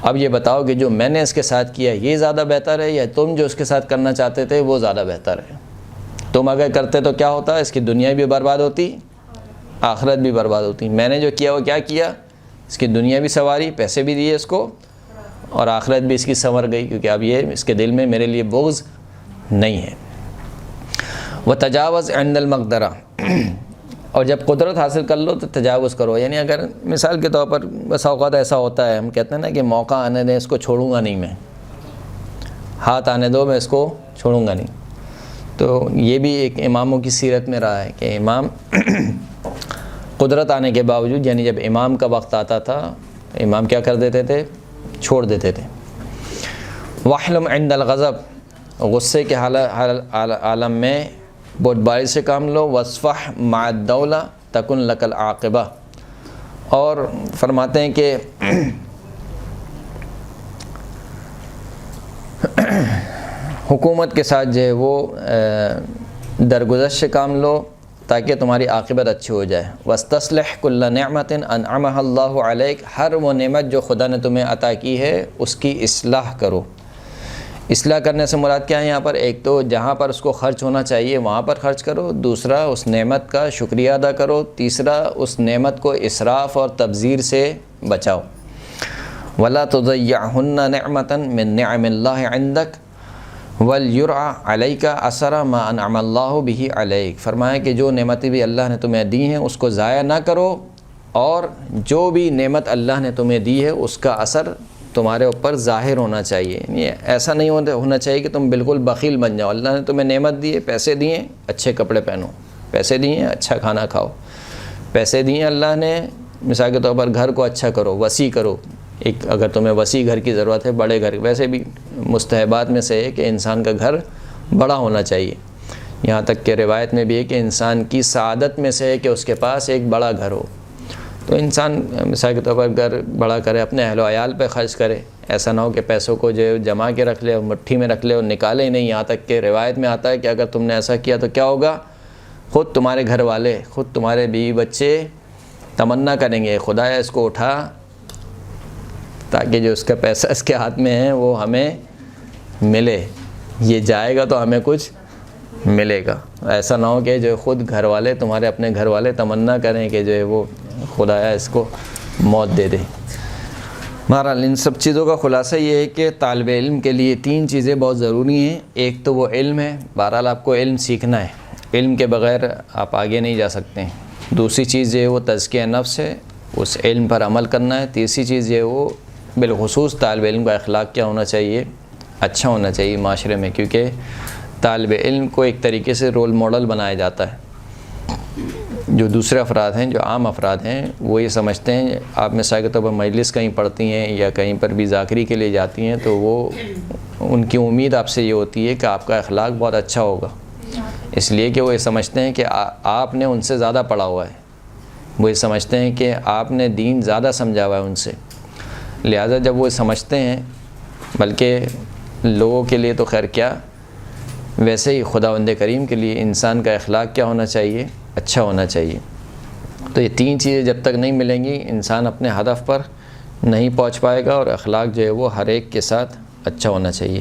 اب یہ بتاؤ کہ جو میں نے اس کے ساتھ کیا یہ زیادہ بہتر ہے یا تم جو اس کے ساتھ کرنا چاہتے تھے وہ زیادہ بہتر ہے؟ تم اگر کرتے تو کیا ہوتا؟ اس کی دنیا بھی برباد ہوتی، آخرت بھی برباد ہوتی۔ میں نے جو کیا وہ کیا کیا؟ اس کی دنیا بھی سنواری، پیسے بھی دیے اس کو، اور آخرت بھی اس کی سنور گئی، کیونکہ اب یہ اس کے دل میں میرے لیے بغض نہیں ہے۔ وتجاوز عند المقدرہ، اور جب قدرت حاصل کر لو تو تجاوز کرو، یعنی اگر مثال کے طور پر بس اوقات ایسا ہوتا ہے، ہم کہتے ہیں نا کہ موقع آنے دیں، اس کو چھوڑوں گا نہیں، میں ہاتھ آنے دو، میں اس کو چھوڑوں گا نہیں۔ تو یہ بھی ایک اماموں کی سیرت میں رہا ہے کہ امام قدرت آنے کے باوجود، یعنی جب امام کا وقت آتا تھا امام کیا کر دیتے تھے؟ چھوڑ دیتے تھے۔ واحلم عند الغضب، غصے کے عالم میں بردباری سے کام لو۔ وصفح مع الدولہ تکن لک العاقبہ، اور فرماتے ہیں کہ حکومت کے ساتھ جو ہے وہ درگزر سے کام لو تاکہ تمہاری عاقبت اچھی ہو جائے۔ واستصلح کل نعمت انعمها اللہ علیک، ہر وہ نعمت جو خدا نے تمہیں عطا کی ہے اس کی اصلاح کرو۔ اصلاح کرنے سے مراد کیا ہے یہاں پر؟ ایک تو جہاں پر اس کو خرچ ہونا چاہیے وہاں پر خرچ کرو، دوسرا اس نعمت کا شکریہ ادا کرو، تیسرا اس نعمت کو اسراف اور تبذیر سے بچاؤ۔ ولا تضيعهن نعمة من نعم اللہ عندک وَلْيُرْعَ عَلَيْكَ أَثَرَ مَا أَنْعَمَ اللَّهُ بِهِ عَلَيْكَ، فرمایا کہ جو نعمتیں بھی اللہ نے تمہیں دی ہیں اس کو ضائع نہ کرو، اور جو بھی نعمت اللہ نے تمہیں دی ہے اس کا اثر تمہارے اوپر ظاہر ہونا چاہیے۔ یعنی ایسا نہیں ہونا چاہیے کہ تم بالکل بخیل بن جاؤ۔ اللہ نے تمہیں نعمت دی ہے، پیسے دیے، اچھے کپڑے پہنو، پیسے دیے اچھا کھانا کھاؤ، پیسے دیے اللہ نے مثال کے طور پر گھر کو اچھا کرو، وسیع کرو۔ ایک اگر تمہیں وسیع گھر کی ضرورت ہے، بڑے گھر، ویسے بھی مستحبات میں سے ہے کہ انسان کا گھر بڑا ہونا چاہیے، یہاں تک کہ روایت میں بھی ہے کہ انسان کی سعادت میں سے ہے کہ اس کے پاس ایک بڑا گھر ہو۔ تو انسان مثال کے طور پر گھر بڑا کرے، اپنے اہل و عیال پہ خرچ کرے، ایسا نہ ہو کہ پیسوں کو جو جمع کے رکھ لے اور مٹھی میں رکھ لے اور نکالے ہی نہیں۔ یہاں تک کہ روایت میں آتا ہے کہ اگر تم نے ایسا کیا تو کیا ہوگا؟ خود تمہارے گھر والے، خود تمہارے بیوی بچے تمنا کریں گے خدایا اس کو اٹھا تاکہ جو اس کا پیسہ اس کے ہاتھ میں ہے وہ ہمیں ملے، یہ جائے گا تو ہمیں کچھ ملے گا۔ ایسا نہ ہو کہ جو خود گھر والے، تمہارے اپنے گھر والے تمنا کریں کہ جو ہے وہ خدایا اس کو موت دے دے۔ بہرحال ان سب چیزوں کا خلاصہ یہ ہے کہ طالب علم کے لیے 3 چیزیں بہت ضروری ہیں۔ ایک تو وہ علم ہے، بہرحال آپ کو علم سیکھنا ہے، علم کے بغیر آپ آگے نہیں جا سکتے ہیں۔ دوسری چیز جو ہے وہ تزکیہ نفس ہے، اس علم پر عمل کرنا ہے۔ تیسری چیز جو ہے وہ بالخصوص طالب علم کا اخلاق کیا ہونا چاہیے؟ اچھا ہونا چاہیے معاشرے میں، کیونکہ طالب علم کو ایک طریقے سے رول ماڈل بنایا جاتا ہے۔ جو دوسرے افراد ہیں، جو عام افراد ہیں، وہ یہ سمجھتے ہیں آپ مثال کے طور پر مجلس کہیں پڑھتی ہیں یا کہیں پر بھی ذاکری کے لیے جاتی ہیں تو وہ ان کی امید آپ سے یہ ہوتی ہے کہ آپ کا اخلاق بہت اچھا ہوگا، اس لیے کہ وہ یہ سمجھتے ہیں کہ آپ نے ان سے زیادہ پڑھا ہوا ہے، وہ یہ سمجھتے ہیں کہ آپ نے دین زیادہ سمجھا ہوا ہے ان سے، لہٰذا جب وہ سمجھتے ہیں، بلکہ لوگوں کے لیے تو خیر کیا، ویسے ہی خداوند کریم کے لیے انسان کا اخلاق کیا ہونا چاہیے؟ اچھا ہونا چاہیے۔ تو یہ تین چیزیں جب تک نہیں ملیں گی انسان اپنے ہدف پر نہیں پہنچ پائے گا، اور اخلاق جو ہے وہ ہر ایک کے ساتھ اچھا ہونا چاہیے۔